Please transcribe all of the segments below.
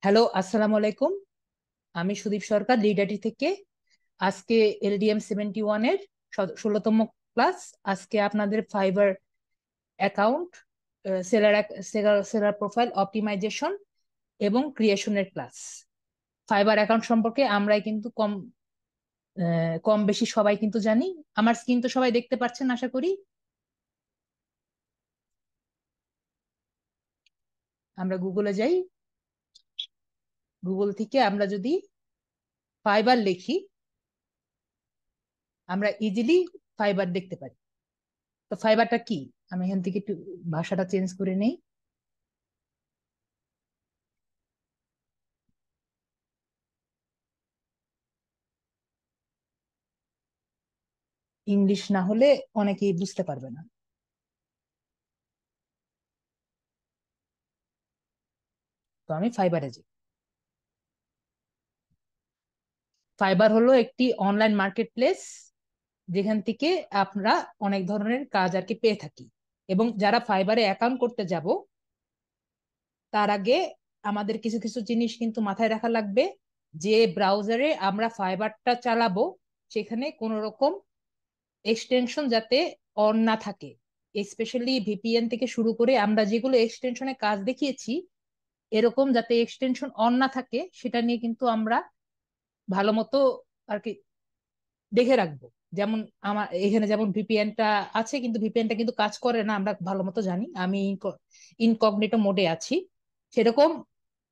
Hello, আসসালামু আলাইকুম। আমি সুদীপ সরকার লিডাটি থেকে। আজকে LDM 71 এর 16তম ক্লাস। আজকে আপনাদের Fiverr account, seller seller seller profile optimization এবং ক্রিয়েশনের ক্লাস। ফাইবার অ্যাকাউন্ট সম্পর্কে আমরাই কিন্তু কম বেশি সবাই কিন্তু জানি। আমার স্ক্রিন তো সবাই দেখতে পাচ্ছেন আশা করি। আমরা গুগলে যাই। গুগল থেকে আমরা যদি ফাইবার লিখি, আমরা ইজিলি ফাইবার দেখতে পারি। তো ফাইবারটা কি? আমি এখান থেকে একটু ভাষাটা চেঞ্জ করে নেই। ইংলিশ না হলে অনেকেই বুঝতে পারবে না। তো আমি ফাইবারে যাই। ফাইবার হলো একটি অনলাইন মার্কেট প্লেস, যেখান থেকে আমরা অনেক ধরনের কাজ আর কি পেয়ে থাকি। এবং যারা ফাইবারে অ্যাকাউন্ট করতে যাব, তার আগে আমাদের কিছু কিছু জিনিস কিন্তু মাথায় রাখা লাগবে। যে ব্রাউজারে আমরা ফাইবারটা চালাবো, সেখানে কোনো রকম এক্সটেনশন যাতে অন না থাকে। স্পেশালি VPN থেকে শুরু করে আমরা যেগুলো এক্সটেনশনে কাজ দেখিয়েছি, এরকম যাতে এক্সটেনশন অন না থাকে সেটা নিয়ে কিন্তু আমরা ভালো মতো আর কি দেখে রাখবো। যেমন আমার এখানে যেমন VPN-টা আছে, কিন্তু VPN-টা কিন্তু কাজ করে না, আমরা ভালো মতো জানি। আমি ইনকগনিটো মোডে আছি। সেরকম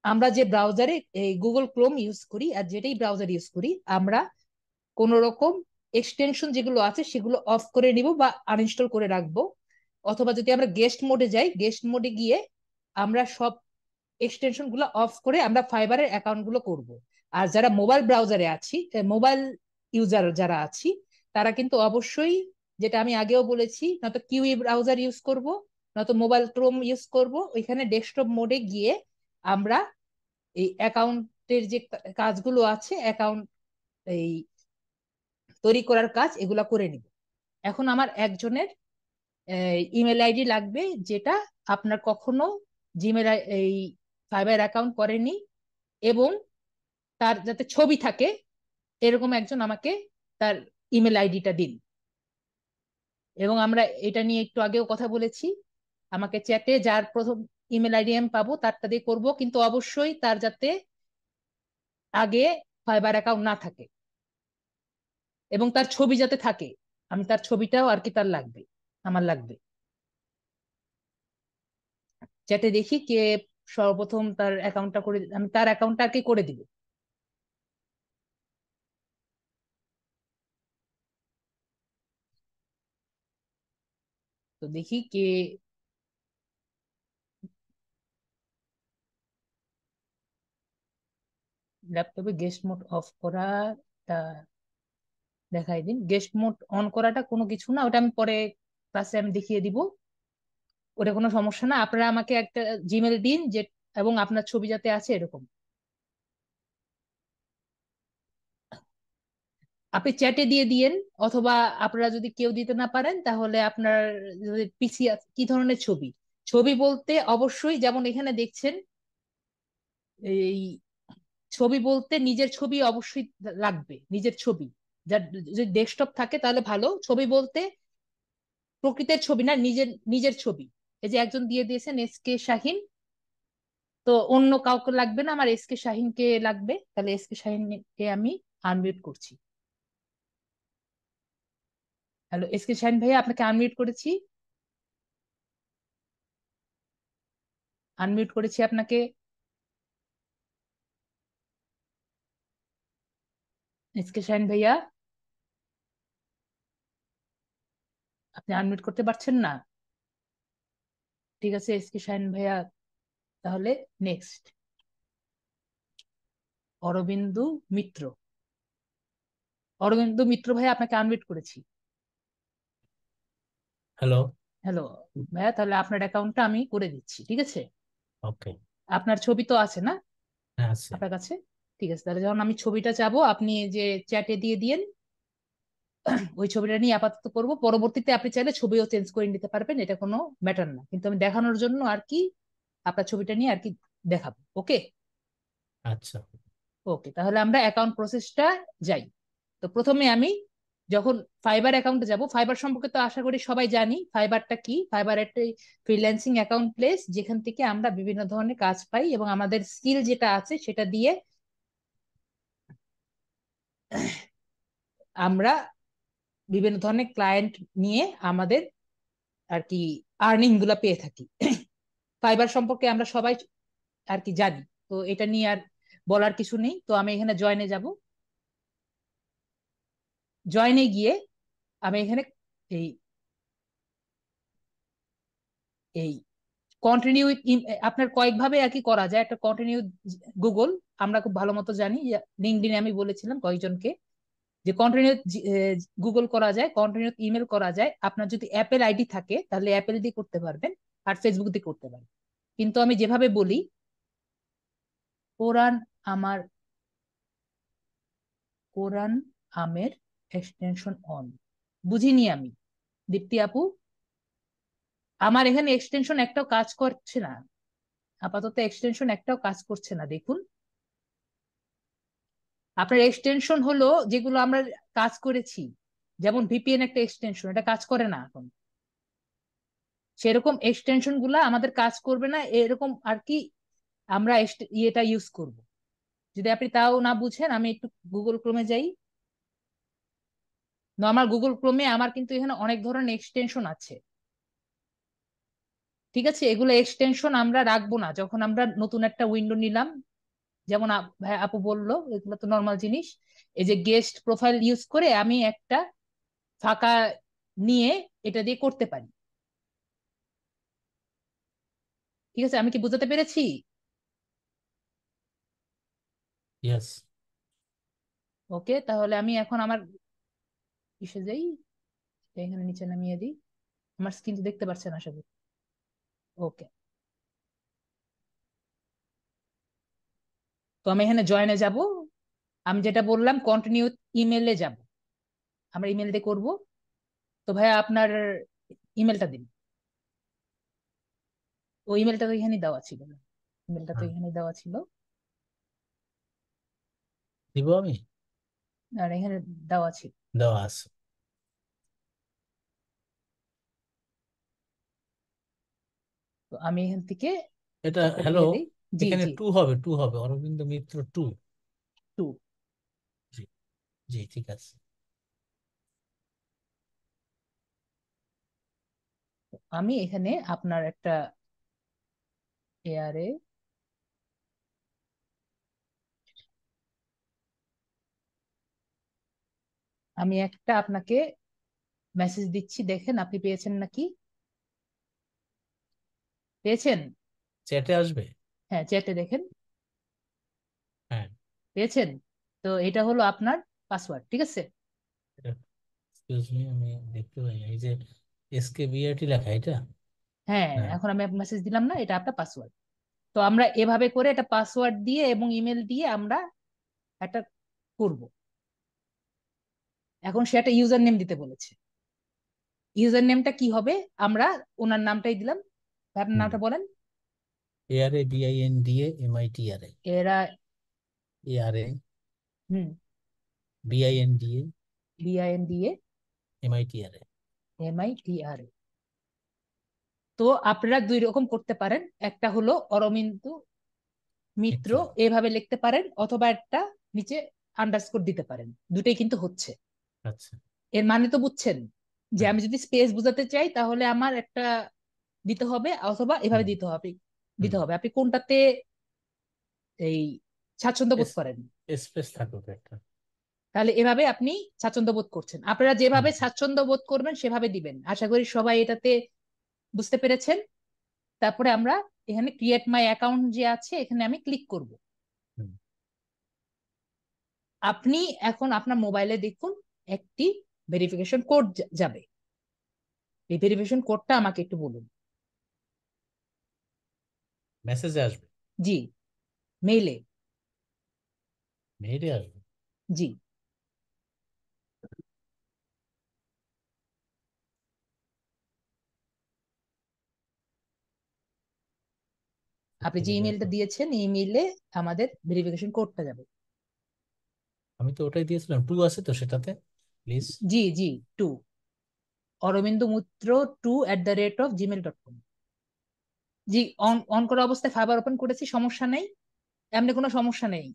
আমরা যে ব্রাউজারে এই গুগল ক্রোম ইউজ করি আর যেটাই ব্রাউজার ইউজ করি, আমরা কোন রকম এক্সটেনশন যেগুলো আছে সেগুলো অফ করে নিব বা আনইনস্টল করে রাখবো। অথবা যদি আমরা গেস্ট মোডে যাই, গেস্ট মোডে গিয়ে আমরা সব এক্সটেনশন গুলো অফ করে আমরা ফাইবারের অ্যাকাউন্ট গুলো করবো। আর যারা মোবাইল ব্রাউজারে আছি, মোবাইল ইউজার যারা আছি, তারা কিন্তু অবশ্যই, যেটা আমি আগেও বলেছি, নয়তো কিউই ব্রাউজার ইউজ করব, নয়তো মোবাইল ক্রোম ইউজ করব। ওইখানে ডেস্কটপ মোডে গিয়ে আমরা এই অ্যাকাউন্টের যে কাজগুলো আছে, অ্যাকাউন্ট এই তৈরি করার কাজ, এগুলা করে নিব। এখন আমার একজনের ইমেল আইডি লাগবে, যেটা আপনার কখনো জিমেল এই ফাইবার অ্যাকাউন্ট করেনি, এবং তার যাতে ছবি থাকে এরকম একজন আমাকে তার ইমেল আইডিটা দিন। এবং আমরা এটা নিয়ে একটু আগেও কথা বলেছি। আমাকে চ্যাটে যার প্রথম ইমেল আইডি আমি পাবো তারটা দিয়ে করবো, কিন্তু অবশ্যই তার যাতে আগে ফাইবার অ্যাকাউন্ট না থাকে এবং তার ছবি যাতে থাকে। আমি তার ছবিটাও আর কি তার লাগবে, আমার লাগবে। চ্যাটে দেখি কে সর্বপ্রথম তার অ্যাকাউন্টটা করে, আমি তার অ্যাকাউন্টটা আর কি করে দিব। তো দেখি কে ল্যাপটপে গেস্ট মোড অফ করাটা দেখাই দিন। গেস্ট মোড অন করাটা কোনো কিছু না, ওটা আমি পরে ক্লাসে আমি দেখিয়ে দিব। ওটা কোনো সমস্যা না। আপনারা আমাকে একটা জিমেল দিন যে, এবং আপনার ছবি যাতে আছে এরকম। আপনি চ্যাটে দিয়ে দিয়েন, অথবা আপনারা যদি কেউ দিতে না পারেন, তাহলে আপনার যদি পিসি, কি ধরনের ছবি? ছবি বলতে অবশ্যই যেমন এখানে দেখছেন, এই ছবি বলতে নিজের ছবি অবশ্যই লাগবে, নিজের ছবি। যার যদি ডেস্কটপ থাকে তাহলে ভালো। ছবি বলতে প্রকৃতির ছবি না, নিজের নিজের ছবি। এই যে একজন দিয়ে দিয়েছেন SK শাহিন, তো অন্য কাউকে লাগবে না, আমার SK শাহিনকে লাগবে। তাহলে SK শাহিনকে আমি আনমিউট করছি। হ্যালো SK শাহিন ভাইয়া, আপনাকে আনমিউট করেছি। আনমিউট করেছি আপনাকে। SK শাহিন ভাইয়া, আপনি আনমিউট করতে পারছেন না? ঠিক আছে SK শাহিন ভাইয়া, তাহলে নেক্সট অরবিন্দু মিত্র। অরবিন্দু মিত্র ভাইয়া, আপনাকে আনমিউট করেছি। হ্যালো। হ্যালো ভাইয়া, তাহলে আপনার অ্যাকাউন্টটা আমি করে দিচ্ছি, ঠিক আছে? ওকে। আপনার ছবি তো আছে না হ্যাঁ, আছে। আপনার কাছে? ঠিক আছে, তাহলে যখন আমি ছবিটা চাবো, আপনি এই যে চ্যাটে দিয়ে দিয়েন। ওই ছবিটা নিয়ে আপাতত করবো, পরবর্তীতে আপনি চাইলে ছবিও চেঞ্জ করে নিতে পারবেন, এটা কোনো ম্যাটার না। কিন্তু আমি দেখানোর জন্য আর কি আপনার ছবিটা নিয়ে আর কি দেখাবো। ওকে? আচ্ছা। ওকে, তাহলে আমরা অ্যাকাউন্ট প্রসেসটা যাই। তো প্রথমে আমি যখন ফাইবার অ্যাকাউন্টে যাব, ফাইবার সম্পর্কে তো আশা করি সবাই জানি। ফাইবারটা কি? ফাইবার একটা ফ্রিল্যান্সিং অ্যাকাউন্ট প্লেস, যেখান থেকে আমরা বিভিন্ন ধরনের কাজ পাই এবং আমাদের স্কিল যেটা আছে সেটা দিয়ে আমরা বিভিন্ন ধরনের ক্লায়েন্ট নিয়ে আমাদের আর কি আর্নিং গুলা পেয়ে থাকি। ফাইবার সম্পর্কে আমরা সবাই আর কি জানি, তো এটা নিয়ে আর বলার কিছু নেই। তো আমি এখানে জয়েনে যাব। জয়েনে গিয়ে আমি এখানে এই এই কন্টিনিউ উইথ, আপনার কয়েকভাবে আর কি করা যায়। একটা কন্টিনিউ গুগল, আমরা খুব ভালো মতো জানি। লিঙ্কডইনে আমি বলেছিলাম কয়েকজনকে যে কন্টিনিউ গুগল করা যায়, কন্টিনিউ ইমেল করা যায়। আপনার যদি অ্যাপেল আইডি থাকে তাহলে অ্যাপেল দিয়ে করতে পারবেন, আর ফেসবুক দিয়ে করতে পারবেন। কিন্তু আমি যেভাবে বলি, কোরআন আমার কোরআন আমের এক্সটেনশন অন, বুঝিনি আমি দীপ্তি আপু। আমার এখানে এক্সটেনশন একটাও কাজ করছে না, আপাতত এক্সটেনশন একটাও কাজ করছে না, দেখুন। আপনার এক্সটেনশন হলো যেগুলো আমরা কাজ করেছি, যেমন ভিপিএন একটা এক্সটেনশন, এটা কাজ করে না এখন। সেরকম এক্সটেনশন গুলা আমাদের কাজ করবে না, এরকম আর কি আমরা ইয়েটা ইউজ করব। যদি আপনি তাও না বুঝেন, আমি একটু গুগল ক্রোমে যাই। নর্মাল গুগল ক্রোমে আমার কিন্তু এখানে অনেক ধরনের এক্সটেনশন আছে। ঠিক আছে, এগুলো এক্সটেনশন আমরা রাখবো না যখন আমরা নতুন একটা উইন্ডো নিলাম। যেমন ভাই আপু বললো, এগুলো তো নর্মাল জিনিস। এই যে গেস্ট প্রোফাইল ইউজ করে আমি একটা ফাঁকা নিয়ে এটা দিয়ে করতে পারি। ঠিক আছে, আমি কি বুঝাতে পেরেছি? ইয়েস। ওকে, তাহলে আমি এখন আমার ইসে যাই, এখানে নিচে নামিয়ে দিই। আমার স্ক্রিন তো দেখতে পাচ্ছেন আশা করি। ওকে, তো আমি এখানে জয়েনে যাব। আমি যেটা বললাম কন্টিনিউ ইমেলে যাব, আমরা ইমেল দিয়ে করব। তো ভাইয়া আপনার ইমেলটা দিন। ওই ইমেলটা তো এখানেই দেওয়া ছিল না, ইমেলটা তো হ্যাঁ, এখানেই দেওয়া ছিল। দিব আমি। আর এখানে দেওয়া ছিল। দেওয়া আছে। তো আমি এখান থেকে এটা এটা হ্যালো, কমিয়ে দিই। জি এখানে জি। টু হবে অরবিন্দ মিত্র টু। টু। জি। জি ঠিক আছে। আমি এখানে আপনার একটা এয়ারে আমি একটা আপনাকে মেসেজ দিচ্ছি, দেখেন আপনি পেয়েছেন নাকি। পেয়েছেন? চ্যাটে আসবে। হ্যাঁ, চ্যাটে দেখেন। হ্যাঁ। পেয়েছেন? তো এটা হলো আপনার পাসওয়ার্ড, ঠিক আছে? এক্সকিউজ মি, আমি দেখতে পাই না। এই যে এসকে বিআরটি লেখা এটা। হ্যাঁ, হ্যাঁ। এখন আমি মেসেজ দিলাম না, এটা আপনার পাসওয়ার্ড। তো আমরা এভাবে করে এটা পাসওয়ার্ড দিয়ে এবং ইমেল দিয়ে আমরা একটা করব। এখন সে একটা ইউজার নেম দিতে বলেছে। ইউজার নেমটা কি হবে? আমরা ওনার নামটাই দিলাম। আপনার হুম। নামটা বলেন। এআরএ বিআইএনডিএ এমআইটিআরএ। এরা। এআরএ হুম। বিআইএনডিএ BINDA এমআইটিআরএ। MITR। তো আপনারা দুই রকম করতে পারেন, একটা হলো অরবিন্দু মিত্র মিত্র। এভাবে লিখতে পারেন, অথবা একটা নিচে আন্ডারস্কোর দিতে পারেন। দুটোই কিন্তু হচ্ছে। আচ্ছা। এর মানে তো বুঝছেন, যে হ্যাঁ। আমি যদি স্পেস বোঝাতে চাই তাহলে আমার একটা দিতে হবে, অথবা এভাবে হুম। দিতে হবে। হুম। আপনি কোনটাতে এই স্বাচ্ছন্দ্য বোধ এস করেন। স্পেস থাকুক একটা। তাহলে এভাবে আপনি স্বাচ্ছন্দ্য বোধ করছেন, আপনারা হুম। যেভাবে স্বাচ্ছন্দ্য বোধ করবেন সেভাবে দিবেন। আশা করি সবাই এটাতে বুঝতে পেরেছেন। তারপরে আমরা এখানে ক্রিয়েট মাই অ্যাকাউন্ট যে আছে, এখানে আমি ক্লিক করব। হুম। আপনি এখন আপনার মোবাইলে দেখুন একটি ভেরিফিকেশন কোড যাবে। এই ভেরিফিকেশন কোডটা আমাকে একটু বলুন। মেসেজে আসবে। জি, মেইলে। মেইলে আসবে। জি। আপনি যে ইমেলটা দিয়েছেন এই ইমেইলে আমাদের ভেরিফিকেশন কোডটা যাবে। আমি তো ওটাই দিয়েছিলাম, টু আছে তো সেটাতে, প্লিজ। জি জি, টু অরবিন্দু মিত্র 2@gmail.com। জি, অন অন করা অবস্থায় ফাইবার ওপেন করেছি, সমস্যা নেই, এমনি কোনো সমস্যা নেই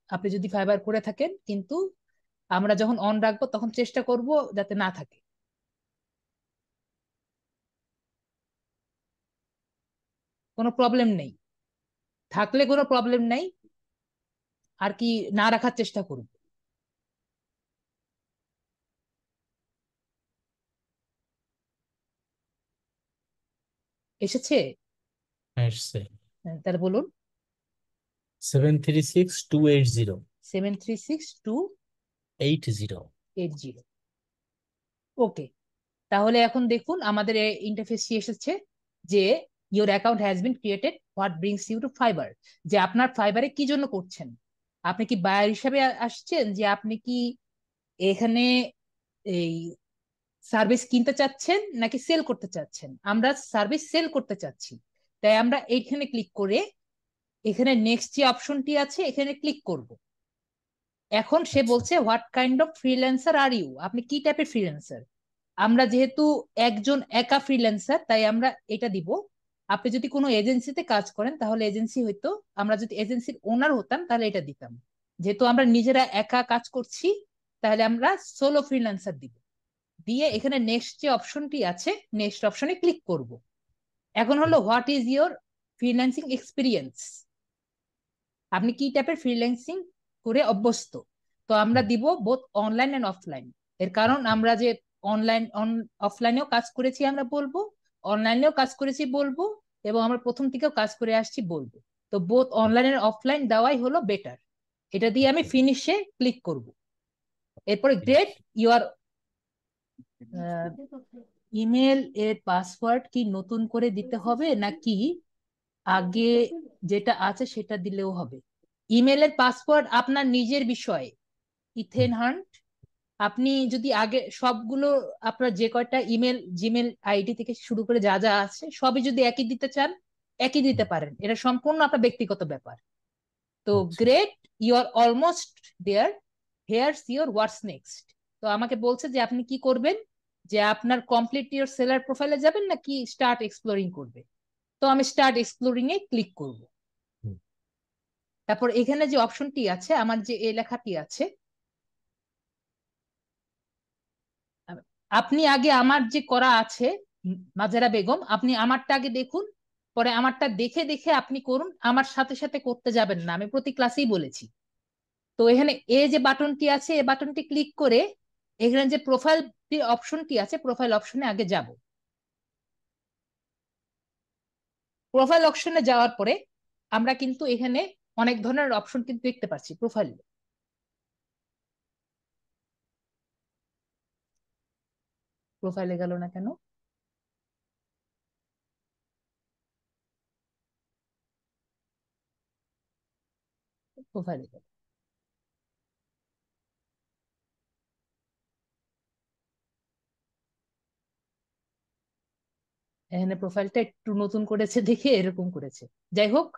আপনি যদি ফাইবার করে থাকেন, কিন্তু আমরা যখন অন রাখবো তখন চেষ্টা করব যাতে না থাকে। কোনো প্রবলেম নেই, থাকলে কোনো প্রবলেম নেই, আর কি না রাখার চেষ্টা করব। এসেছে? হ্যাঁ এসছে। হ্যাঁ, তাহলে বলুন। 736280 7362808। 80। ওকে, তাহলে এখন দেখুন আমাদের ইন্টারফেসটি এসেছে যে your account has been created, what brings you to Fiverr. যে আপনার ফাইবারে কি জন্য করছেন, আপনি কি বায়ার হিসাবে আসছেন, যে আপনি কি এখানে এই সার্ভিস কিনতে চাচ্ছেন নাকি সেল করতে চাচ্ছেন? আমরা সার্ভিস সেল করতে চাচ্ছি, তাই আমরা এইখানে ক্লিক করে এখানে নেক্সট যে অপশনটি আছে এখানে ক্লিক করব। এখন সে আচ্ছা। বলছে what kind of freelancer are you, আপনি কি টাইপের ফ্রিল্যান্সার। আমরা যেহেতু একজন একা ফ্রিল্যান্সার তাই আমরা এটা দিব। আপনি যদি কোনো এজেন্সিতে কাজ করেন তাহলে এজেন্সি হইতো, আমরা যদি এজেন্সির ওনার হতাম তাহলে এটা দিতাম। যেহেতু আমরা নিজেরা একা কাজ করছি তাহলে আমরা সোলো ফ্রিল্যান্সার দিব। দিয়ে এখানে নেক্সট যে অপশনটি আছে নেক্সট অপশনে ক্লিক করব। এখন হলো what is your freelancing experience, আপনি কি টাইপের ফ্রিল্যান্সিং করে অভ্যস্ত। তো আমরা দিব বোথ অনলাইন এন্ড অফলাইন। এর কারণ আমরা যে অনলাইন অফলাইনেও কাজ করেছি আমরা বলবো, অনলাইনেও কাজ করেছি বলবো, এবং আমরা প্রথম থেকেও কাজ করে আসছি বলবো। তো বোথ অনলাইন এন্ড অফলাইন দেওয়াই হলো বেটার। এটা দিয়ে আমি ফিনিশে ক্লিক করব। এরপরে গ্রেট, ইউ আর ইমেল এর পাসওয়ার্ড কি নতুন করে দিতে হবে নাকি আগে যেটা আছে সেটা দিলেও হবে? ইমেলের পাসওয়ার্ড আপনার নিজের বিষয়, ইথেন হান্ট। আপনি যদি আগে সবগুলো আপনার যে কয়টা ইমেল জিমেল আইডি থেকে শুরু করে যা যা আছে সবই যদি একই দিতে চান একই দিতে পারেন, এটা সম্পূর্ণ আপনার ব্যক্তিগত ব্যাপার। তো আচ্ছা। Great, you are almost there, here's your what's next. তো আমাকে বলছে যে আপনি কি করবেন, যে আপনার কমপ্লিট ইউর সেলার প্রোফাইলে যাবেন নাকি স্টার্ট এক্সপ্লোরিং করবে। তো আমি স্টার্ট এক্সপ্লোরিং এ ক্লিক করব। তারপর এখানে যে অপশনটি আছে আমার যে এই লেখাটি আছে, আপনি আগে আমার যে করা আছে মাজেরা বেগম, আপনি আমারটা আগে দেখুন, পরে আমারটা দেখে দেখে আপনি করুন, আমার সাথে সাথে করতে যাবেন না, আমি প্রতি ক্লাসেই বলেছি। তো এখানে এ যে বাটনটি আছে এই বাটনটি ক্লিক করে এখানে যে প্রোফাইল অপশনটি আছে প্রোফাইল অপশনে আগে যাব। প্রোফাইল অপশনে যাওয়ার পরে আমরা কিন্তু এখানে অনেক ধরনের অপশন কিন্তু দেখতে পাচ্ছি প্রোফাইল। প্রোফাইলে গেল না কেন? প্রোফাইলে গেল। এখানে প্রোফাইলটা একটু নতুন করেছে দেখে এরকম করেছে। যাই হোক,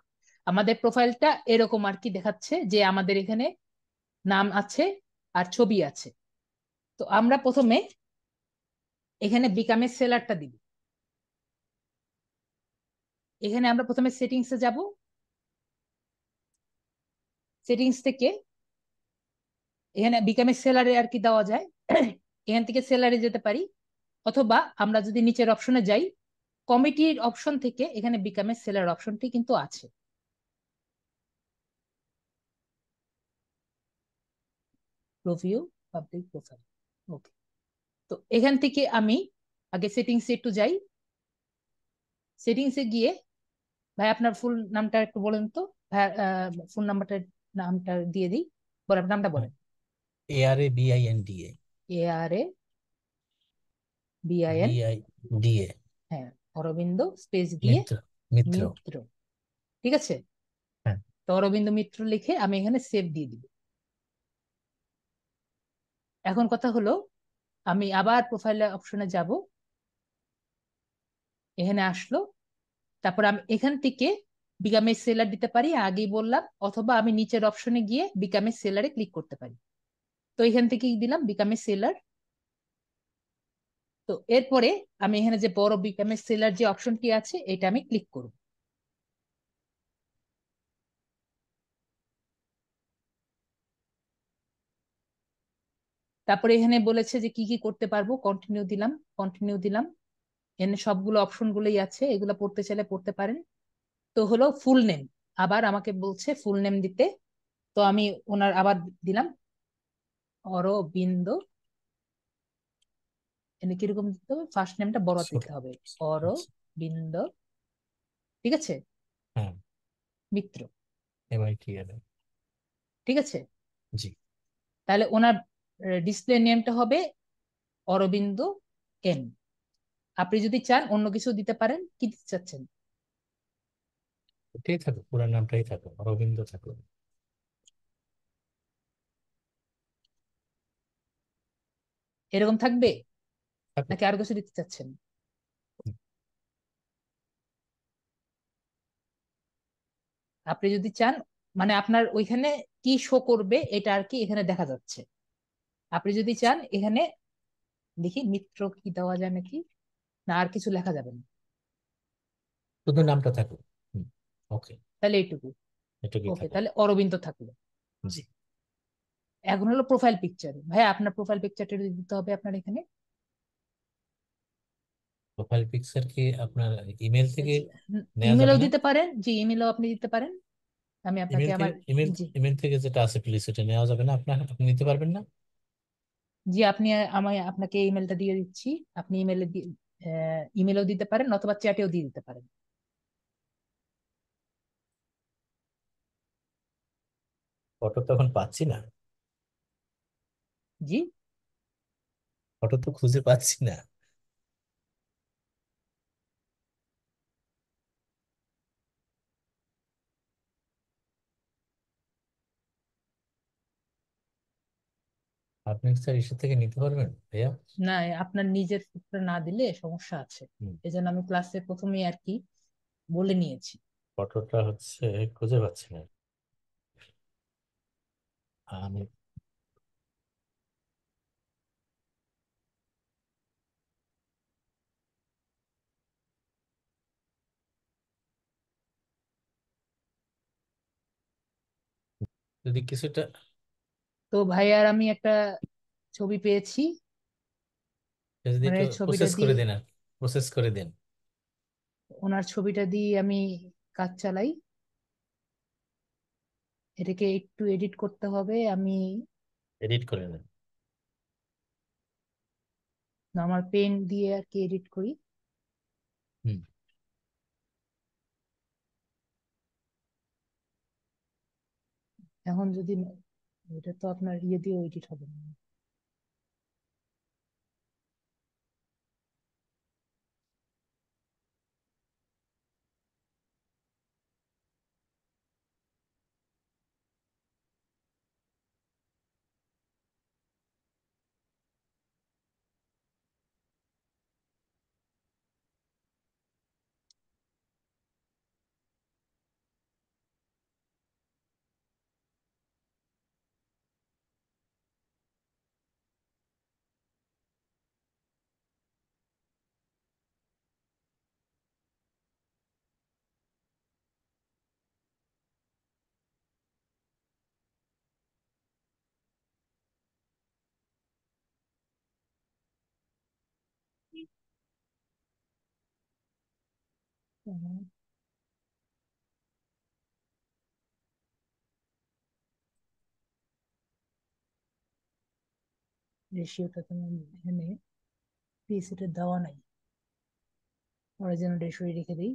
আমাদের প্রোফাইলটা এরকম আর কি দেখাচ্ছে যে আমাদের এখানে নাম আছে আর ছবি আছে। তো আমরা প্রথমে এখানে বিকামের সেলারটা দিব। এখানে আমরা প্রথমে সেটিংসে যাব, সেটিংস থেকে এখানে বিকামের সেলারে আর কি দেওয়া যায় এখান থেকে সেলারে যেতে পারি, অথবা আমরা যদি নিচের অপশনে যাই কমিটির অপশন থেকে এখানে বিকামের সেলার অপশনটি কিন্তু আছে। প্রভিউ পাবলিক প্রোফাইল। ওকে, তো এখান থেকে আমি আগে সেটিংসে একটু যাই। সেটিংসে গিয়ে ভাই আপনার ফুল নামটা একটু বলেন তো। ভাই ফুল নাম্বারটা নামটা দিয়ে দিই, বলেন আপনার নামটা বলেন। ARABINDA। ARA BIN। BIDA। হ্যাঁ, অরবিন্দ স্পেস দিয়ে মিত্র। মিত্র। মিত্র। ঠিক আছে, হ্যাঁ। তো অরবিন্দ মিত্র লিখে আমি এখানে সেভ দিয়ে দিব। এখন কথা হলো আমি আবার প্রোফাইল অপশনে যাব, এখানে আসলো, তারপর আমি এখান থেকে বিকাম এ সেলার দিতে পারি, আগেই বললাম, অথবা আমি নিচের অপশনে গিয়ে বিকাম এ সেলারে ক্লিক করতে পারি। তো এখান থেকে দিলাম বিকাম এ সেলার। তো এরপরে আমি এখানে যে বড় বিকাম এ সেলার যে অপশনটি আছে এটা আমি ক্লিক করব। তারপরে এখানে বলেছে যে কি কি করতে পারবো, কন্টিনিউ দিলাম। কন্টিনিউ দিলাম। এখানে সবগুলো অপশন গুলোই আছে, এগুলো পড়তে চাইলে পড়তে পারেন। তো হলো ফুল নেম, আবার আমাকে বলছে ফুল নেম দিতে। তো আমি ওনার আবার দিলাম অরবিন্দ। এখানে কিরকম দিতে হবে, ফার্স্ট নেমটা বড় ছোট। দিতে হবে, আচ্ছা। অরবিন্দ। ঠিক আছে, হ্যাঁ। মিত্র। MITL। ঠিক আছে, জি। তাহলে ওনার ডিসপ্লে নেমটা হবে অরবিন্দ এন। আপনি যদি চান অন্য কিছু দিতে পারেন, কি দিতে চাচ্ছেন? এটাই থাকুক, পুরো নামটাই থাকুক, অরবিন্দ থাকুক। এরকম থাকবে থাকুক। নাকি আর কিছু দিতে চাচ্ছেন? আপনি যদি চান, মানে আপনার ওইখানে কি শো করবে এটা আর কি এখানে দেখা যাচ্ছে। আপনি যদি চান এখানে দেখি মিত্র কি দেওয়া যায় নাকি, না আর কিছু লেখা যাবে না? শুধু নামটা থাকুক। ওকে। তাহলে এইটুকু। এটুকুই ওকে, থাকুক। তাহলে অরবিন্দ থাকলো। জি। এখন হলো প্রোফাইল পিকচার। ভাই আপনার প্রোফাইল পিকচারটা দিতে হবে আপনার এখানে। প্রোফাইল পিকচার কি আপনার ইমেল থেকে নেওয়া যাবে ইমেলও না? দিতে পারেন, জি ইমেলও আপনি দিতে পারেন। আমি আপনাকে ইমেল থেকে আমার, ইমেল জি ইমেল থেকে যেটা আছে প্লিজ সেটা নেওয়া যাবে না? আপনি নিতে পারবেন না? জি আপনি, আমি আপনাকে ইমেলটা দিয়ে দিচ্ছি। আপনি ইমেলে ইমেলও দিতে পারেন অথবা চ্যাটেও দিয়ে দিতে পারেন। ফটো তো এখন পাচ্ছি না। জি, ফটো তো খুঁজে পাচ্ছি না। আপনি স্যার ইসে থেকে নিতে পারবেন ভাইয়া? না আপনার নিজের ফটোটা না দিলে সমস্যা আছে। হুম। এজন্য আমি ক্লাসে প্রথমেই আর কি বলে নিয়েছি। ফটোটা হচ্ছে খুঁজে পাচ্ছি না আমি। যদি কিছুটা তো ভাই আর আমি একটা ছবি পেয়েছি। যদি মানে একটু ছবিটা প্রসেস করে দিয়ে, দেন, আর প্রসেস করে দেন। ওনার ছবিটা দিয়ে আমি কাজ চালাই। এটাকে একটু এডিট করতে হবে। আমি এডিট করে নেন। আমার পেন দিয়ে আর কি এডিট করি। হুম। এখন যদি, এটা তো আপনার ইয়ে দিয়ে এডিট হবে না। রেশিওটা তো এখানে পিসিটা দেওয়া নাই, অরিজিনাল রেশিও রেখে দিই।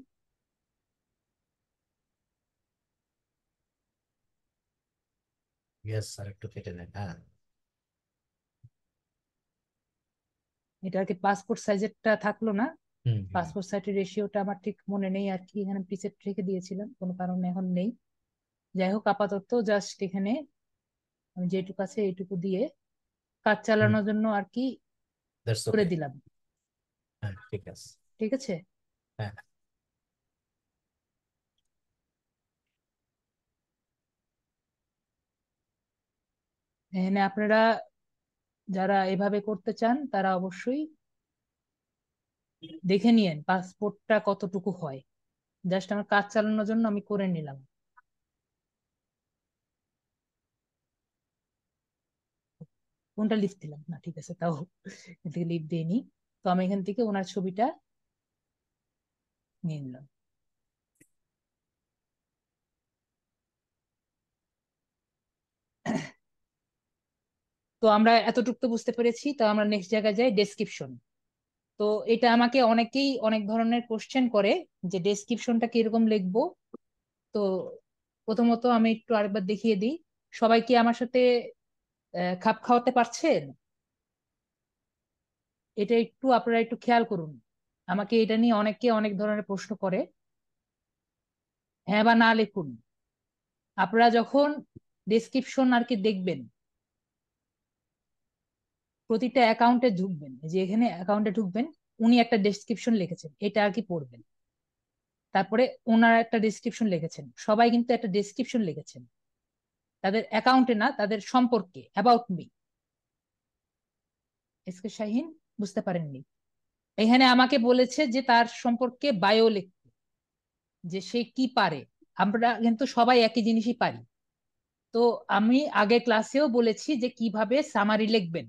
ইয়েস স্যার, একটু কেটে দেন। হ্যাঁ। এটা আর কি পাসপোর্ট সাইজেরটা থাকলো না। হুম হুম। পাসপোর্ট সাইজের রেশিওটা আমার ঠিক মনে নেই আর কি, এখানে প্রিসেট রেখে দিয়েছিলাম, কোনো কারণে এখন নেই। যাই হোক, আপাতত জাস্ট এখানে আমি যেটুকু আছে এইটুকু দিয়ে কাজ হুম। চালানোর জন্য আর কি দ্যাটস করে ওকে। দিলাম। হ্যাঁ ঠিক আছে। ঠিক আছে। হ্যাঁ। এখানে আপনারা যারা এভাবে করতে চান তারা অবশ্যই দেখে নিয়েন পাসপোর্টটা কতটুকু হয়। জাস্ট আমার কাজ চালানোর জন্য আমি করে নিলাম। কোনটা লিস্ট দিলাম না, ঠিক আছে, তাও এখান থেকে লিভ দিইনি। তো আমি এখান থেকে ওনার ছবিটা নিয়ে নিলাম। তো আমরা এতটুকু তো বুঝতে পেরেছি, তো আমরা নেক্সট জায়গায় যাই, ডেসক্রিপশন। তো এটা আমাকে অনেকেই অনেক ধরনের কোশ্চেন করে যে ডেসক্রিপশনটা কিরকম লিখবো। তো প্রথমত আমি একটু আরেকবার দেখিয়ে দিই। সবাই কি আমার সাথে খাপ খাওয়াতে পারছেন? এটা একটু আপনারা একটু খেয়াল করুন। আমাকে এটা নিয়ে অনেকে অনেক ধরনের প্রশ্ন করে। হ্যাঁ বা না লিখুন। আপনারা যখন ডেসক্রিপশন আর কি দেখবেন, প্রতিটা অ্যাকাউন্টে ঢুকবেন, এই যে এখানে অ্যাকাউন্টে ঢুকবেন, উনি একটা ডেসক্রিপশন লিখেছেন, এটা আর কি পড়বেন। তারপরে ওনার একটা ডেসক্রিপশন লিখেছেন, সবাই কিন্তু একটা ডেসক্রিপশন লিখেছেন, তাদের অ্যাকাউন্টে না, তাদের সম্পর্কে, অ্যাবাউট মি। এসকে শাহিন, বুঝতে পারেননি? এখানে আমাকে বলেছে যে তার সম্পর্কে বায়ো লিখতে, যে সে কি পারে। আমরা কিন্তু সবাই একই জিনিসই পারি। তো আমি আগে ক্লাসেও বলেছি যে কিভাবে সামারি লিখবেন।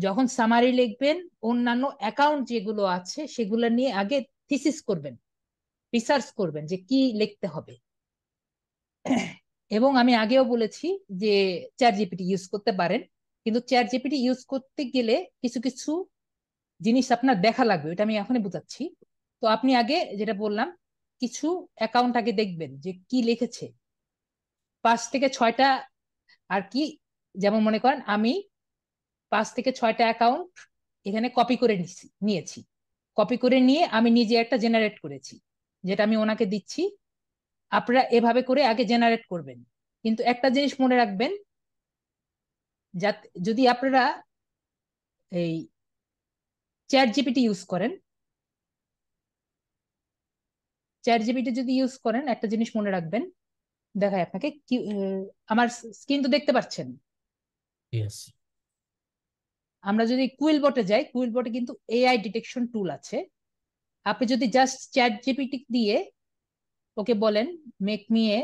যখন সামারি লিখবেন, অন্যান্য অ্যাকাউন্ট যেগুলো আছে সেগুলো নিয়ে আগে থিসিস করবেন, রিসার্চ করবেন যে কি লিখতে হবে। এবং আমি আগেও বলেছি যে চ্যাট জিপিটি ইউজ করতে পারেন, কিন্তু চ্যাট জিপিটি ইউজ করতে গেলে কিছু কিছু জিনিস আপনার দেখা লাগবে, এটা আমি এখনই বুঝাচ্ছি। তো আপনি আগে যেটা বললাম, কিছু অ্যাকাউন্ট আগে দেখবেন যে কি লিখেছে, 5 থেকে 6টা আর কি। যেমন মনে করেন আমি 5 থেকে 6টা অ্যাকাউন্ট এখানে কপি করে নিয়েছি। কপি করে নিয়ে আমি নিজে একটা জেনারেট করেছি, যেটা আমি ওনাকে দিচ্ছি। আপনারা এভাবে করে আগে জেনারেট করবেন। কিন্তু একটা জিনিস মনে রাখবেন, যাতে যদি আপনারা এই চ্যাট জিপিটি ইউজ করেন, চ্যাট জিপিটি যদি ইউজ করেন, একটা জিনিস মনে রাখবেন। দেখাই আপনাকে কি, আমার স্ক্রিন তো দেখতে পাচ্ছেন। ইয়েস। আমরা যদি কুইল বটে যাই, কুইল বটে কিন্তু এআই ডিটেকশন টুল আছে। আপনি যদি জাস্ট চ্যাট জিপিটি দিয়ে ওকে বলেন make me a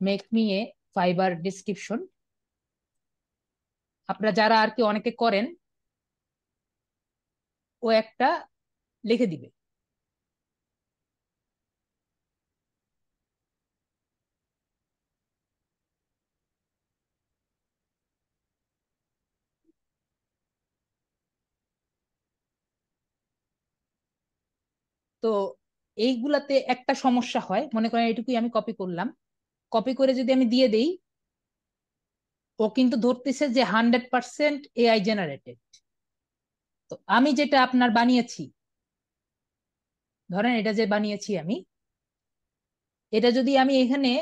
make me a fibre description, আপনারা যারা আর কি অনেকে করেন, ও একটা লিখে দিবে। তো এইগুলাতে একটা সমস্যা হয়, মনে করেন এটুকুই আমি কপি করলাম, কপি করে যদি আমি দিয়ে দেই, ও কিন্তু ধরতেছে যে 100% এআই জেনারেটেড। তো আমি যেটা আপনার বানিয়েছি, ধরেন এটা যে বানিয়েছি আমি, এটা যদি আমি এখানে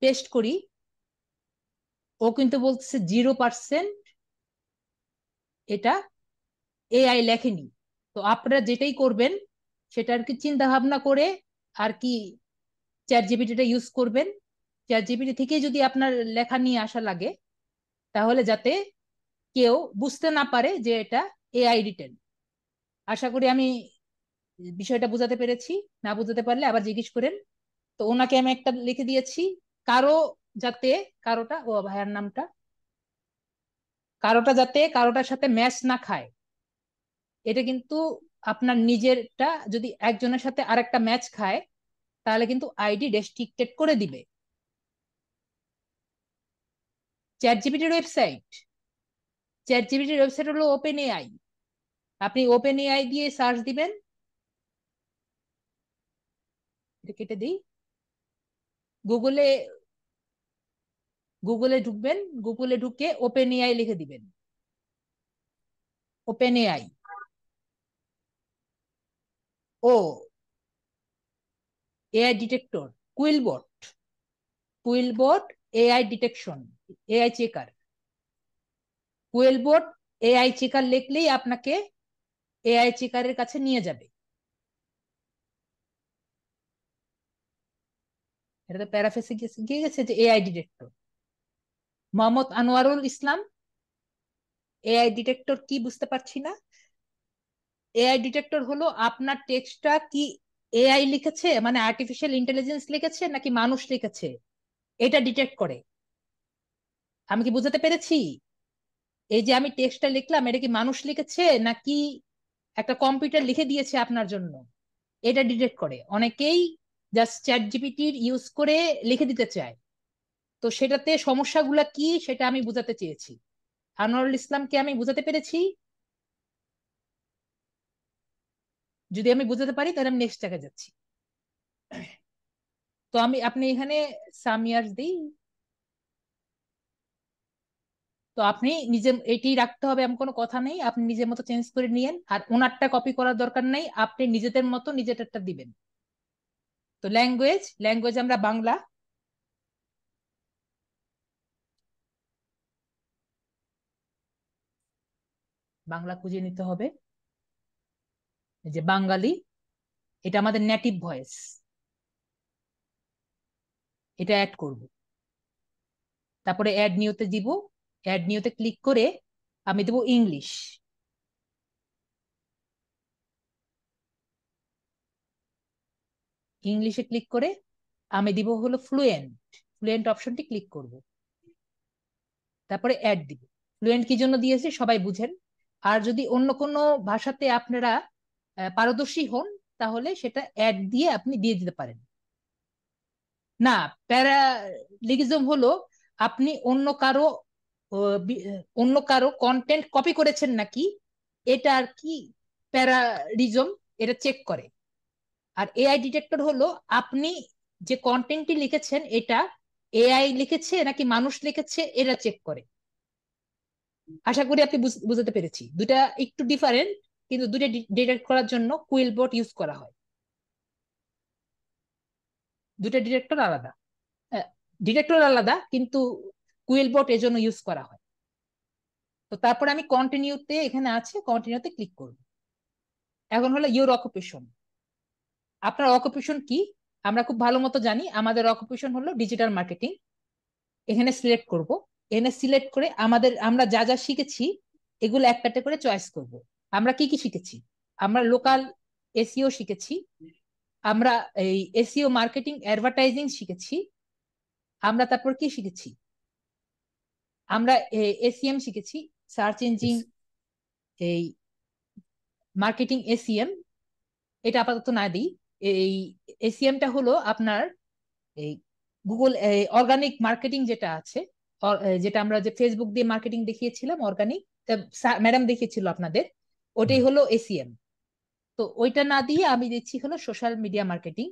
পেস্ট করি, ও কিন্তু বলতেছে 0% এটা এআই লেখেনি। তো আপনারা যেটাই করবেন সেটা আর কি চিন্তা ভাবনা করে আর কি চ্যাট জিপিটিটা ইউজ করবেন। চ্যাট জিপিটি থেকে যদি আপনার লেখা নিয়ে আসা লাগে, তাহলে যাতে কেউ বুঝতে না পারে যে এটা এআই রিটেন। আশা করি আমি বিষয়টা বোঝাতে পেরেছি। না বোঝাতে পারলে আবার জিজ্ঞেস করেন। তো ওনাকে আমি একটা লিখে দিয়েছি, কারো যাতে, কারোটা, ও ভাইয়ার নামটা, কারোটা যাতে কারোটার সাথে ম্যাচ না খায়। এটা কিন্তু আপনার নিজেরটা যদি একজনের সাথে আরেকটা ম্যাচ খায়, তাহলে কিন্তু আইডি রেস্ট্রিক্টেড করে দিবে। চ্যাট জিপিটির ওয়েবসাইট, চ্যাট জিপিটির ওয়েবসাইট হলো ওপেন এআই। আপনি ওপেন এআই দিয়ে সার্চ দিবেন। এটা কেটে দিই। গুগলে, গুগলে ঢুকবেন, গুগলে ঢুকে ওপেন এআই লিখে দিবেন। ওপেন এআই, ও AI detector, QuillBot, QuillBot AI detection, AI checker, QuillBot AI checker লিখলেই আপনাকে এআই চেকারের কাছে নিয়ে যাবে। এটা তো প্যারাফেসে গিয়ে গেছে যে AI detector. Mohammad Anwarul Islam, AI detector কি বুঝতে পারছি না। এআই ডিটেক্টর হলো আপনার টেক্সটটা কি এআই লিখেছে, মানে আর্টিফিশিয়াল ইন্টেলিজেন্স লিখেছে নাকি মানুষ লিখেছে, এটা ডিটেক্ট করে। আমি কি বুঝাতে পেরেছি? এই যে আমি টেক্সটটা লিখলাম, এটা কি মানুষ লিখেছে নাকি একটা কম্পিউটার লিখে দিয়েছে আপনার জন্য, এটা ডিটেক্ট করে। অনেকেই জাস্ট চ্যাট জিপিটির ইউজ করে লিখে দিতে চায়, তো সেটাতে সমস্যাগুলা কি সেটা আমি বুঝাতে চেয়েছি। আনোয়ারুল ইসলামকে আমি বুঝাতে পেরেছি? যদি আমি বুঝাতে পারি তাহলে আমি নেক্সট জায়গায় যাচ্ছি। তো আপনি এখানে সামিয়ার দিই। তো আপনি নিজে এটি রাখতে হবে এমন কোনো কথা নেই, আপনি নিজের মতো চেঞ্জ করে নিয়েন, আর ওনারটা কপি করার দরকার নেই, আপনি নিজেদের মতো নিজেরটা দিবেন। তো ল্যাঙ্গুয়েজ, ল্যাঙ্গুয়েজ আমরা বাংলা। বাংলা খুঁজে নিতে হবে। এই যে বাঙালি, এটা আমাদের নেটিভ ভয়েস, এটা অ্যাড করব। তারপরে অ্যাড নিউতে দিব। অ্যাড নিউতে ক্লিক করে আমি দেবো ইংলিশ। ইংলিশে ক্লিক করে আমি দিব হলো ফ্লুয়েন্ট। ফ্লুয়েন্ট অপশনটি ক্লিক করব, তারপরে অ্যাড দিব। ফ্লুয়েন্ট কি জন্য দিয়েছি সবাই বুঝেন। আর যদি অন্য কোনো ভাষাতে আপনারা পারদর্শী হন, তাহলে সেটা অ্যাড দিয়ে আপনি দিয়ে দিতে পারেন। না, প্যারালিগিজম হলো আপনি অন্য কারো কন্টেন্ট কপি করেছেন নাকি, এটা আর কি প্যারারিজম, এটা চেক করে। আর এআই ডিটেক্টর হলো আপনি যে কন্টেন্টটি লিখেছেন এটা এআই লিখেছে নাকি মানুষ লিখেছে, এটা চেক করে। আশা করি আপনি বুঝতে পেরেছি। দুটা একটু ডিফারেন্ট, কিন্তু দুটা ডিটেক্ট করার জন্য কুইল বোট ইউজ করা হয়। দুটা ডিটেক্টর আলাদা, ডিটেক্টর আলাদা, কিন্তু কুইল বোট এজন্য ইউজ করা হয়। তো তারপরে আমি কন্টিনিউতে, এখানে আছে কন্টিনিউতে ক্লিক করব। এখন হলো ইউর অকুপেশন। আপনার অকুপেশন কি? আমরা খুব ভালো মতো জানি আমাদের অকুপেশন হলো ডিজিটাল মার্কেটিং। এখানে সিলেক্ট করব। এখানে সিলেক্ট করে আমরা যা যা শিখেছি এগুলো একটা করে চয়েস করব। আমরা কি কি শিখেছি? আমরা লোকাল এসইও শিখেছি, আমরা এই এসইও মার্কেটিং অ্যাডভার্টাইজিং শিখেছি, আমরা তারপর কি শিখেছি, আমরা এসিএম শিখেছি, সার্চ ইঞ্জিন এই মার্কেটিং এসিএম। এটা আপাতত না দিই। এই এসিএমটা হলো আপনার এই গুগল অর্গানিক মার্কেটিং যেটা আছে, যেটা আমরা যে ফেসবুক দিয়ে মার্কেটিং দেখিয়েছিলাম অর্গানিক, ম্যাডাম দেখিয়েছিল আপনাদের, ওটাই হলো এসিএম। তো ওইটা না দিয়ে আমি দিচ্ছি হলো সোশ্যাল মিডিয়া মার্কেটিং।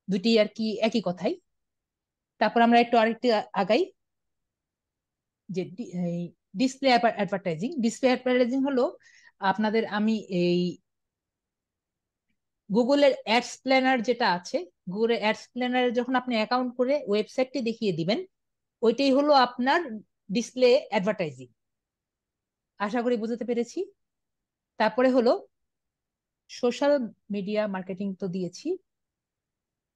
দুটি আর কি একই কথাই। তারপর আমরা একটু আরেকটু আগাই, যে ডিসপ্লে অ্যাডভার্টাইজিং। ডিসপ্লে অ্যাডভার্টাইজিং হলো আপনাদের আমি এই গুগলের অ্যাডস প্ল্যানার যেটা আছে, গুগলের অ্যাডস প্ল্যানারে যখন আপনি অ্যাকাউন্ট করে ওয়েবসাইটটি দেখিয়ে দিবেন, ওইটাই হলো আপনার ডিসপ্লে অ্যাডভার্টাইজিং। আশা করি বুঝতে পেরেছি। তারপরে হলো সোশ্যাল মিডিয়া মার্কেটিং তো দিয়েছি।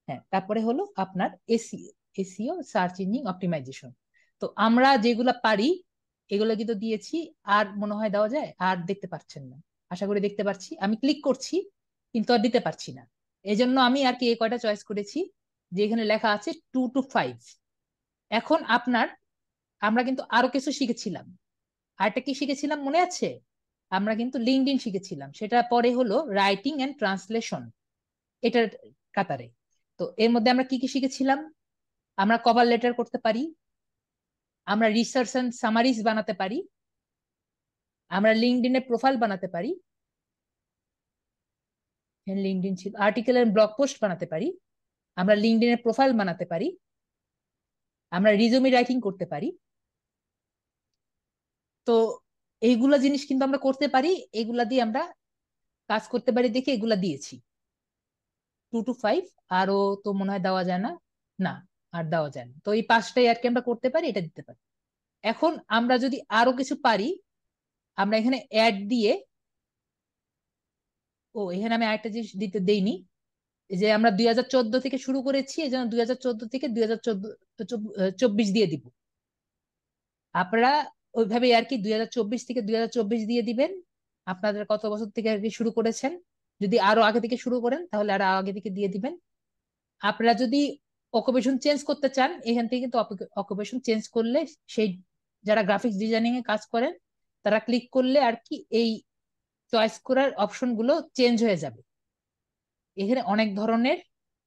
হ্যাঁ, তারপরে হলো আপনার SEO, SEO search engine optimization. তো আমরা যেগুলা পারি এগুলো কিন্তু দিয়েছি। আর মনে হয় দেওয়া যায়, আর দেখতে পাচ্ছেন না। আশা করি দেখতে পাচ্ছি, আমি ক্লিক করছি কিন্তু আর দিতে পারছি না। এই জন্য আমি আর কি এই কয়টা চয়েস করেছি, যে এখানে লেখা আছে 2 to 5। এখন আমরা কিন্তু আরো কিছু শিখেছিলাম। আরেকটা কি শিখেছিলাম মনে আছে? আমরা কিন্তু লিঙ্কডইন শিখেছিলাম, সেটা পরে হলো রাইটিং এন্ড ট্রান্সলেশন, এটার কাতারে। তো এর মধ্যে আমরা কি কি শিখেছিলাম? আমরা কভার লেটার করতে পারি, আমরা রিসার্চ এন্ড সামারিজ বানাতে পারি, আমরা লিঙ্কডইনে প্রোফাইল বানাতে পারি, লিঙ্কডইন ছিল, আর্টিকেল এন্ড ব্লগ পোস্ট বানাতে পারি, আমরা লিঙ্কডইনের প্রোফাইল বানাতে পারি, আমরা রিজুমি রাইটিং করতে পারি। তো এইগুলা জিনিস কিন্তু আমরা করতে পারি, এগুলা দিয়ে আমরা কাজ করতে পারি দেখে এগুলা দিয়েছি। 2 to 5। আরো তো মনে হয় দেওয়া যায় না। না, আর দেওয়া যায় না। তো এই পাঁচটাই আর কি আমরা করতে পারি, এটা দিতে পারি। এখন আমরা যদি আরো কিছু পারি, আমরা এখানে অ্যাড দিয়ে, ও এখানে আমি আরেকটা জিনিস দিতে দেইনি, যে আমরা 2014 থেকে শুরু করেছি, এই জন্য 2014 থেকে 2024 দিয়ে দিব। আপনারা ওইভাবে আর কি 2024 থেকে 2024 দিয়ে দিবেন। আপনাদের কত বছর থেকে আর কি শুরু করেছেন, যদি আরো আগে থেকে শুরু করেন তাহলে আরো আগে থেকে দিয়ে দিবেন। আপনারা যদি অকুপেশন চেঞ্জ করতে চান, এখান থেকে কিন্তু অকুপেশন চেঞ্জ করলে সেই যারা গ্রাফিক্স ডিজাইনিং এ কাজ করেন তারা ক্লিক করলে আর কি এই চয়েস করার অপশন গুলো চেঞ্জ হয়ে যাবে। এখানে অনেক ধরনের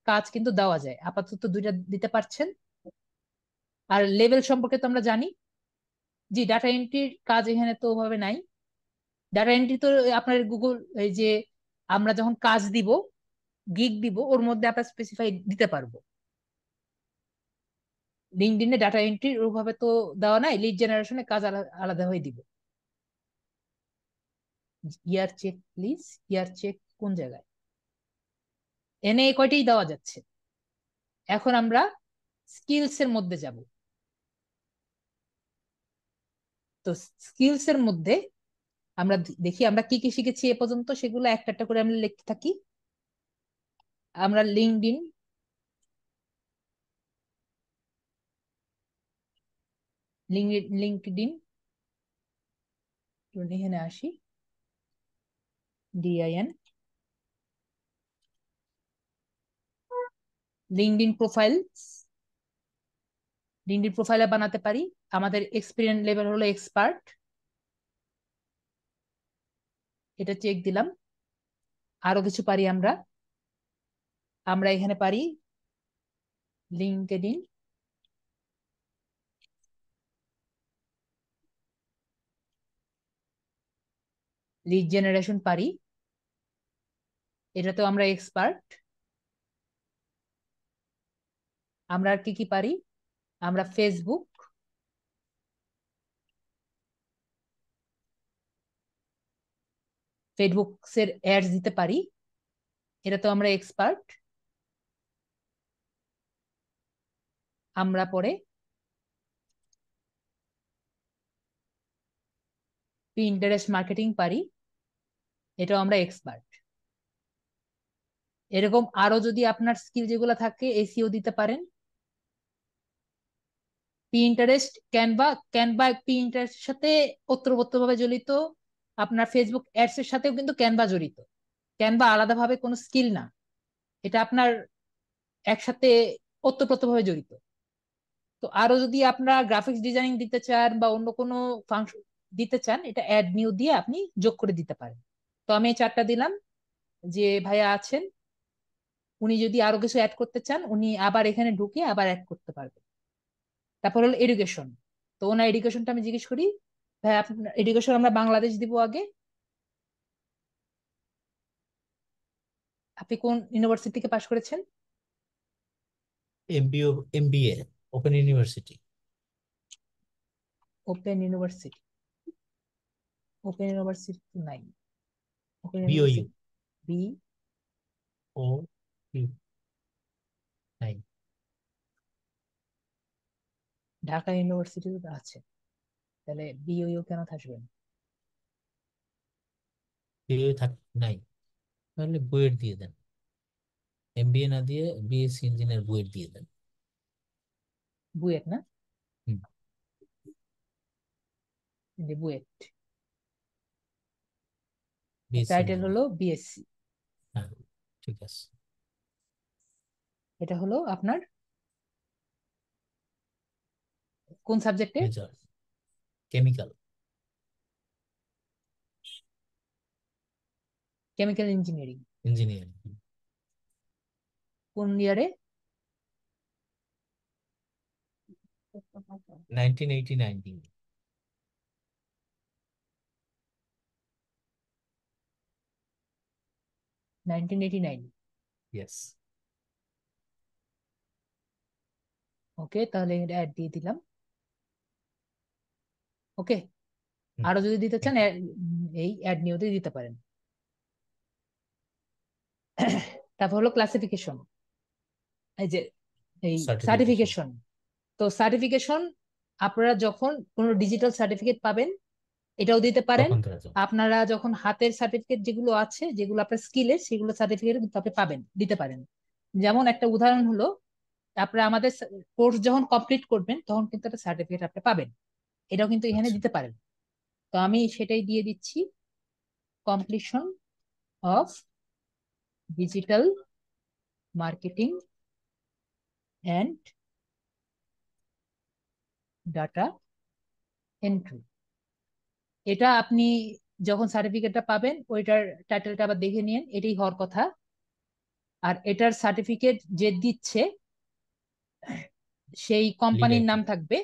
কাজ কিন্তু দেওয়া যায়, আপাতত দুইটা দিতে পারছেন। আর লেভেল সম্পর্কে তো আমরা জানি। জি, ডাটা এন্ট্রির কাজ এখানে তো ওভাবে নাই। ডাটা এন্ট্রি তো আপনার গুগল, এই যে আমরা যখন কাজ দিব, গিগ দিব, ওর মধ্যে আমরা স্পেসিফাই দিতে পারবো। লিঙ্কডইনে ডাটা এন্ট্রির ওভাবে তো দেওয়া নাই, লিড জেনারেশনে কাজ আলাদা হয়ে দিব। ইয়ার চেক প্লিজ, ইয়ার চেক কোন জায়গায়, এনে এই কয়টাই দেওয়া যাচ্ছে। এখন আমরা স্কিলস এর মধ্যে যাব। তো স্কিলস এর মধ্যে আমরা দেখি আমরা কি কি শিখেছি এ পর্যন্ত, সেগুলো একটা একটা করে আমরা লিখতে থাকি। আমরা লিঙ্কডইন, লিঙ্কডইন এখানে আসি, ডিআইএন, লিঙ্কডইন প্রোফাইল। লিঙ্কডইন প্রোফাইলে বানাতে পারি। আমাদের এক্সপিরিয়েন্স লেভেল হলো এক্সপার্ট, এটা চেক দিলাম। আরো কিছু পারি আমরা। আমরা এখানে পারি লিঙ্কডইন লিড জেনারেশন পারি, এটাতেও আমরা এক্সপার্ট। আমরা আর কি কি পারি, আমরা ফেসবুক, ফেসবুক এর অ্যাডস দিতে পারি, এটাতেও আমরা এক্সপার্ট। আমরা পরে পিন্টারেস্ট মার্কেটিং পারি, এটাও আমরা এক্সপার্ট। এরকম আরো যদি আপনার স্কিল যেগুলো থাকে, এসিও দিতে পারেন। পিন্টারেস্ট, ক্যানভা, ক্যানভা পিন্টারেস্টের সাথে ওতপ্রোতভাবে জড়িত। আপনার ফেসবুক অ্যাডস এর সাথেও কিন্তু ক্যানভা জড়িত। ক্যানভা আলাদাভাবে কোনো স্কিল না, এটা আপনার একসাথে ওতপ্রোতভাবে জড়িত। তো আরো যদি আপনারা গ্রাফিক্স ডিজাইনিং দিতে চান বা অন্য কোনো ফাংশন দিতে চান, এটা অ্যাড নিউ দিয়ে আপনি যোগ করে দিতে পারেন। তো আমি এই চারটা দিলাম। যে ভাইয়া আছেন, উনি যদি আরো কিছু অ্যাড করতে চান, উনি আবার এখানে ঢুকে আবার অ্যাড করতে পারবেন। তারপর হলো এডুকেশন। তো ওনার এডুকেশনটা আমি জিজ্ঞেস করি, ভাই আপনার এডুকেশন আমরা বাংলাদেশ দিব আগে। আপনি কোন ইউনিভার্সিটি থেকে পাশ করেছেন? MBA, open university. Open university, open university নাই। Open BOU, university, B, O U, নাই। ঢাকা ইউনিভার্সিটি আছে, তাহলে বিইউ কেন থাকবেন? বিওইউ থাক, নাই। তাহলে বুয়েট দিয়ে দেন, এমবিএ না দিয়ে বিএসসি ইঞ্জিনিয়ার বুয়েট দিয়ে দেন। বুয়েট না, হুম, বুয়েট, বিএসসি টাইটেল হলো ইঞ্জিনিয়ার। বিএসসি। হ্যাঁ, ঠিক আছে। এটা হলো আপনার কোন সাবজেক্টে? Major chemical chemical engineering. Engineering. কোন ইয়ারে? 1989। 1989। ইয়েস। ওকে, তাহলে এটা অ্যাড দিয়ে দিলাম। ওকে, আরো যদি দিতে চান এই অ্যাড নিউতে দিতে পারেন। তারপর হলো ক্লাসিফিকেশন, এই যে এই সার্টিফিকেশন। সার্টিফিকেশন। তো সার্টিফিকেশন, আপনারা যখন কোনো ডিজিটাল সার্টিফিকেট পাবেন, এটাও দিতে পারেন। তখন দেওয়া যাবে। আপনারা যখন হাতের সার্টিফিকেট যেগুলো আছে, যেগুলো আপনার স্কিলের, সেগুলো সার্টিফিকেট কিন্তু আপনি পাবেন, দিতে পারেন। যেমন একটা উদাহরণ হলো, আপনারা আমাদের কোর্স যখন কমপ্লিট করবেন তখন কিন্তু একটা সার্টিফিকেট আপনি পাবেন, এটাও কিন্তু এখানে আচ্ছা। দিতে পারেন। তো আমি সেটাই দিয়ে দিচ্ছি, completion of digital marketing and data entry. এটা আপনি যখন সার্টিফিকেটটা পাবেন ওইটার টাইটেলটা আবার দেখে নিন, এটাই হওয়ার কথা। আর এটার সার্টিফিকেট যে দিচ্ছে সেই লিড কোম্পানির আইটি। নাম থাকবে।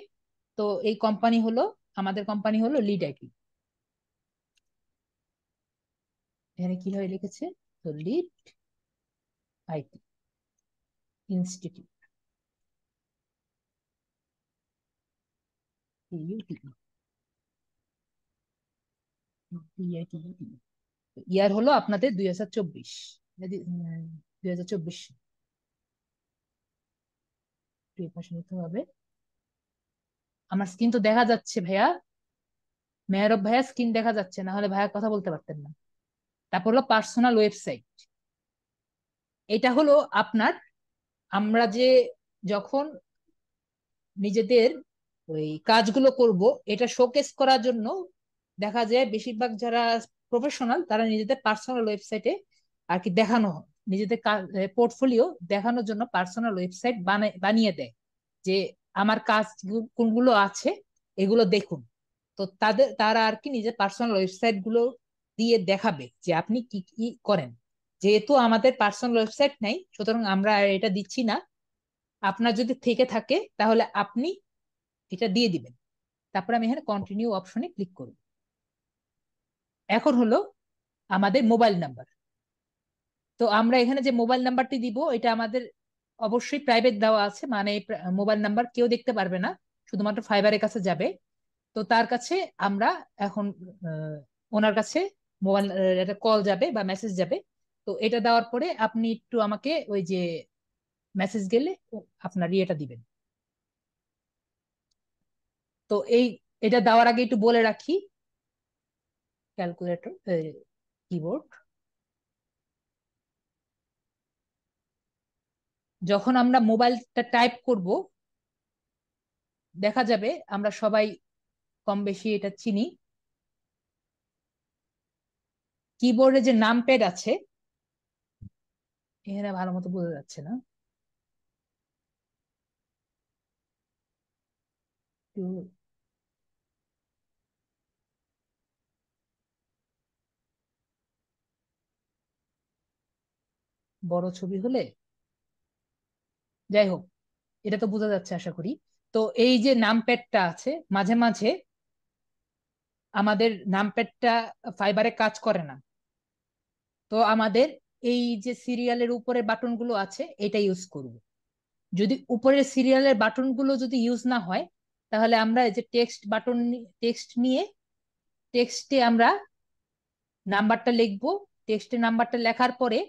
তো এই কোম্পানি হলো, আমাদের কোম্পানি হলো লিড আইটি। এখানে কি হয় লিখেছে, তো লিড আইটি ইনস্টিটিউট, ইয়ার হলো আপনাদের 2024, 2024 পাশে নিতে হবে। আমার স্ক্রিন তো দেখা যাচ্ছে ভাইয়া, মেহরব ভাইয়া স্ক্রিন দেখা যাচ্ছে, না হলে ভাইয়া কথা বলতে পারতেন না। তারপর হলো পার্সোনাল ওয়েবসাইট। এটা হলো আপনার, আমরা যে যখন নিজেদের ওই কাজগুলো করব, এটা শোকেস করার জন্য দেখা যায় বেশিরভাগ যারা প্রফেশনাল তারা নিজেদের পার্সোনাল ওয়েবসাইটে আর কি দেখানো হয়, নিজেদের পোর্টফোলিও দেখানোর জন্য পার্সোনাল ওয়েবসাইট বানিয়ে দেয়, যে আমার কাজ কোনগুলো আছে এগুলো দেখুন। তো তারা আর কি নিজের পার্সোনাল ওয়েবসাইট গুলো দিয়ে দেখাবে যে আপনি কি কি করেন। যেহেতু আমাদের পার্সোনাল ওয়েবসাইট নাই, সুতরাং আমরা আর এটা দিচ্ছি না। আপনার যদি থেকে থাকে তাহলে আপনি এটা দিয়ে দিবেন। তারপর আমি এখানে কন্টিনিউ অপশনে ক্লিক করব। এখন হলো আমাদের মোবাইল নাম্বার। তো আমরা এখানে যে মোবাইল নাম্বারটি দিব এটা আমাদের অবশ্যই প্রাইভেট দেওয়া আছে, মানে মোবাইল নাম্বার কেউ দেখতে পারবে না, শুধুমাত্র ফাইবারের কাছে যাবে। তো তার কাছে আমরা এখন ওনার কাছে মোবাইল একটা কল যাবে বা মেসেজ যাবে। তো এটা দেওয়ার পরে আপনি একটু আমাকে ওই যে মেসেজ গেলে আপনার ইয়েটা দিবেন। তো এটা দেওয়ার আগে একটু বলে রাখি, ক্যালকুলেটর, কিবোর্ড, যখন আমরা মোবাইলটা টাইপ করব দেখা যাবে, আমরা সবাই কম বেশি এটা চিনি, কিবোর্ডে যে নাম প্যাড আছে, এখানে ভালো মতো বোঝা যাচ্ছে না, একটু বড় ছবি হলে, যাই হোক, এটা তো বোঝা যাচ্ছে আশা করি। তো এই যে নাম প্যাডটা আছে, মাঝে মাঝে আমাদের নাম প্যাডটা ফাইবারে কাজ করে না। তো আমাদের এই যে সিরিয়ালের উপরে বাটন গুলো আছে এটা ইউজ করব। যদি উপরের সিরিয়ালের বাটন গুলো যদি ইউজ না হয়, তাহলে আমরা এই যে টেক্সট বাটন, টেক্সট নিয়ে টেক্সটে আমরা নাম্বারটা লিখবো। টেক্সটে নাম্বারটা লেখার পরে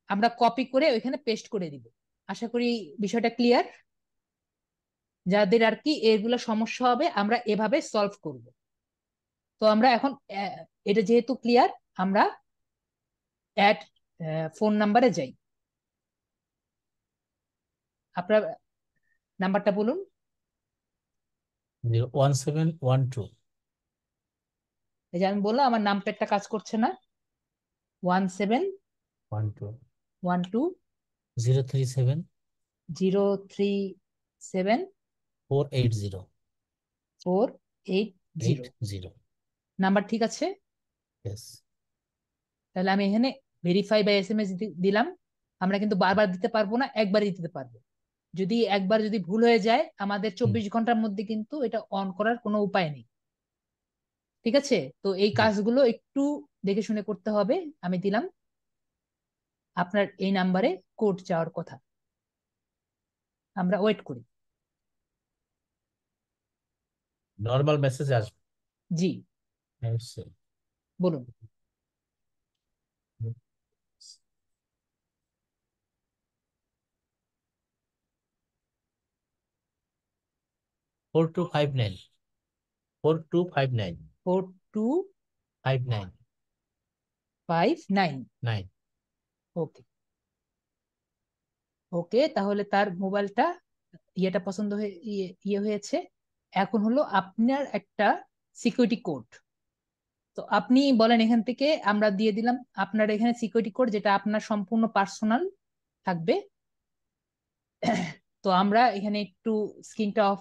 আমরা কপি করে ওইখানে পেস্ট করে দিব। আশা করি বিষয়টা ক্লিয়ার। যাদের আর কি এগুলো সমস্যা হবে আমরা এভাবে সলভ করব। তো আমরা এখন এটা যেহেতু ক্লিয়ার, আমরা অ্যাড ফোন নাম্বারে যাই। আপনার নাম্বারটা বলুন। 01712। এই যে আমি বললাম আমার নামপ্যাডটা কাজ করছে না। 17 12 12 037 037 480 480। 80। নাম্বার ঠিক আছে। ইয়েস। তাহলে আমি এখানে ভেরিফাই বাই এসএমএস দিলাম। আমরা কিন্তু বারবার দিতে পারবো না, একবারই দিতে পারবো। যদি একবার যদি ভুল হয়ে যায়, আমাদের হুম। 24 ঘন্টার মধ্যে কিন্তু এটা অন করার কোনো উপায় নেই। ঠিক আছে, তো এই জি। কাজগুলো একটু দেখে শুনে করতে হবে। আমি দিলাম, আপনার এই নাম্বারে কোড যাওয়ার কথা, আমরা ওয়েট করি। নর্মাল মেসেজ আসবে। জি, হ্যাঁ। বলুন। 4259। 4259। 4259। 9। ওকে, ওকে, তাহলে তার মোবাইলটা ইয়েটা পছন্দ হয়ে ইয়ে হয়েছে। এখন হলো আপনার একটা সিকিউরিটি কোড। তো আপনি বলেন, এখান থেকে আমরা দিয়ে দিলাম আপনার এখানে সিকিউরিটি কোড, যেটা আপনার সম্পূর্ণ পার্সোনাল থাকবে। তো আমরা এখানে একটু স্ক্রিনটা অফ,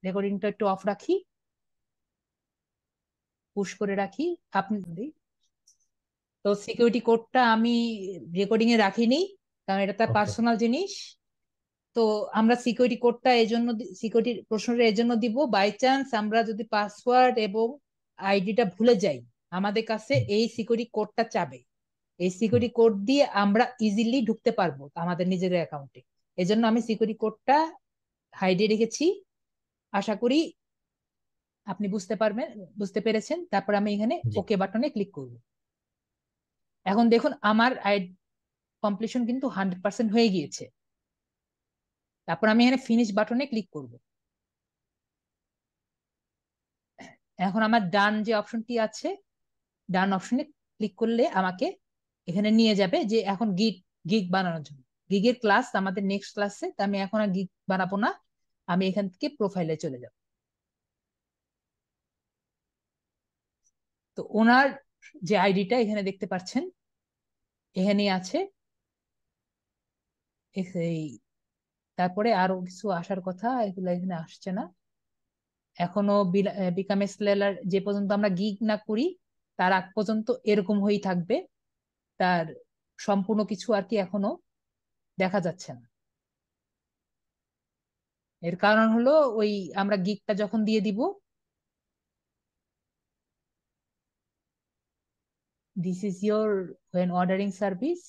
রেকর্ডিংটা একটু অফ রাখি, পুশ করে রাখি। আপনি তো সিকিউরিটি কোডটা আমি রেকর্ডিং এ রাখিনি, কারণ এটা তার ওকে। পার্সোনাল জিনিস। তো আমরা সিকিউরিটি কোডটা এই জন্য, সিকিউরিটি প্রশ্নটা এই জন্য দিব, বাই চান্স আমরা যদি পাসওয়ার্ড এবং আইডিটা ভুলে যাই, আমাদের কাছে হুম। এই সিকিউরিটি কোডটা চাবে। এই হুম। সিকিউরিটি কোড দিয়ে আমরা ইজিলি ঢুকতে পারবো আমাদের নিজেদের অ্যাকাউন্টে। এই জন্য আমি সিকিউরিটি কোডটা হাইডে রেখেছি। আশা করি আপনি বুঝতে পেরেছেন। তারপর আমি এখানে জি। ওকে বাটনে ক্লিক করব। এখন দেখুন আমার কমপ্লিশন কিন্তু 100% হয়ে গিয়েছে। তারপর আমি এখানে ফিনিশ বাটনে ক্লিক করব। এখন আমার ডান যে অপশনটি আছে, ডান অপশনে ক্লিক করলে আমাকে এখানে নিয়ে যাবে যে এখন গিগ গিগ বানানোর জন্য। গিগের ক্লাস আমাদের নেক্সট ক্লাসে, তো আমি এখন আর গিগ বানাবো না। আমি এখান থেকে প্রোফাইলে চলে যাব। তো ওনার যে আইডিটা এখানে দেখতে পাচ্ছেন, এখানেই আছে। এই তারপরে আরো কিছু আসার কথা, এগুলো এখানে আসছে না এখনো। বিকাম এ স্কেলার যে পর্যন্ত আমরা গিগ না করি, তার আগ পর্যন্ত এরকম হয়েই থাকবে। তার সম্পূর্ণ কিছু আর কি এখনো দেখা যাচ্ছে না। এর কারণ হলো ওই আমরা গিগটা যখন দিয়ে দিব, this is your when ordering service.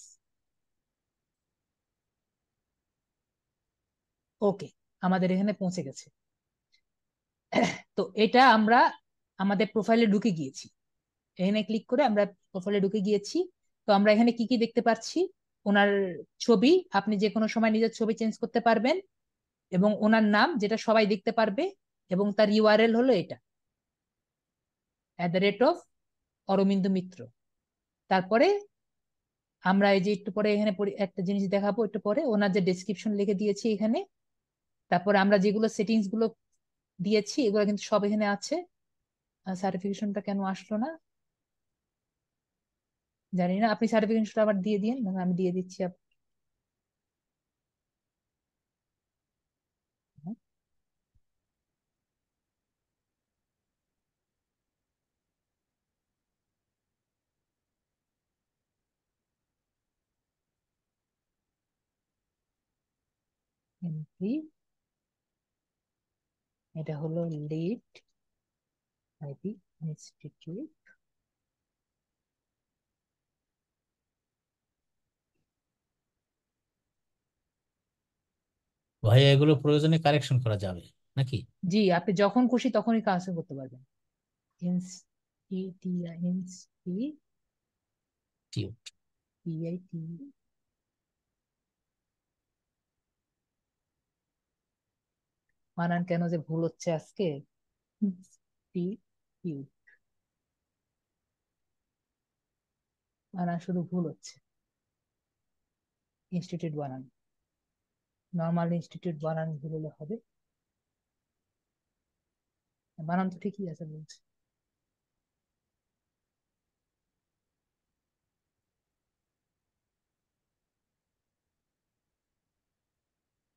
Okay, আমাদের এখানে পৌঁছে গেছে। তো এটা আমরা আমাদের প্রোফাইলে ঢুকে গিয়েছি। এখানে ক্লিক করে আমরা প্রোফাইলে ঢুকে গিয়েছি। তো আমরা এখানে কি কি দেখতে পাচ্ছি? ওনার ছবি, আপনি যে কোনো সময় নিজের ছবি চেঞ্জ করতে পারবেন, এবং ওনার নাম যেটা সবাই দেখতে পারবে, এবং তার ইউআরএল হলো এটা, @, অরবিন্দ মিত্র। তারপরে আমরা এই যে একটু পরে এখানে একটা জিনিস দেখাবো, একটু পরে ওনার যে ডেসক্রিপশন লিখে দিয়েছি এখানে। তারপরে আমরা যেগুলো সেটিংস গুলো দিয়েছি এগুলো কিন্তু সব এখানে আছে। সার্টিফিকেশনটা কেন আসলো না জানি না, আপনি সার্টিফিকেশনটা আবার দিয়ে দিন, মানে আমি দিয়ে দিচ্ছি এমপি। এটা হলো লিড আইপি ইনস্টিটিউট। ভাইয়া এগুলো প্রয়োজনে কারেকশন করা যাবে নাকি? জি, আপনি যখন খুশি তখনই কাজ করতে পারবেন। ইনস্টিটিউট, টিউট। পিআইটি। বানান কেন যে ভুল হচ্ছে আজকে। ইনস্টিটিউট, বানান শুধু ভুল হচ্ছে। ইনস্টিটিউট বানান, নর্মাল ইনস্টিটিউট বানান ভুল হলে হবে? বানান তো ঠিকই আছে বলছে।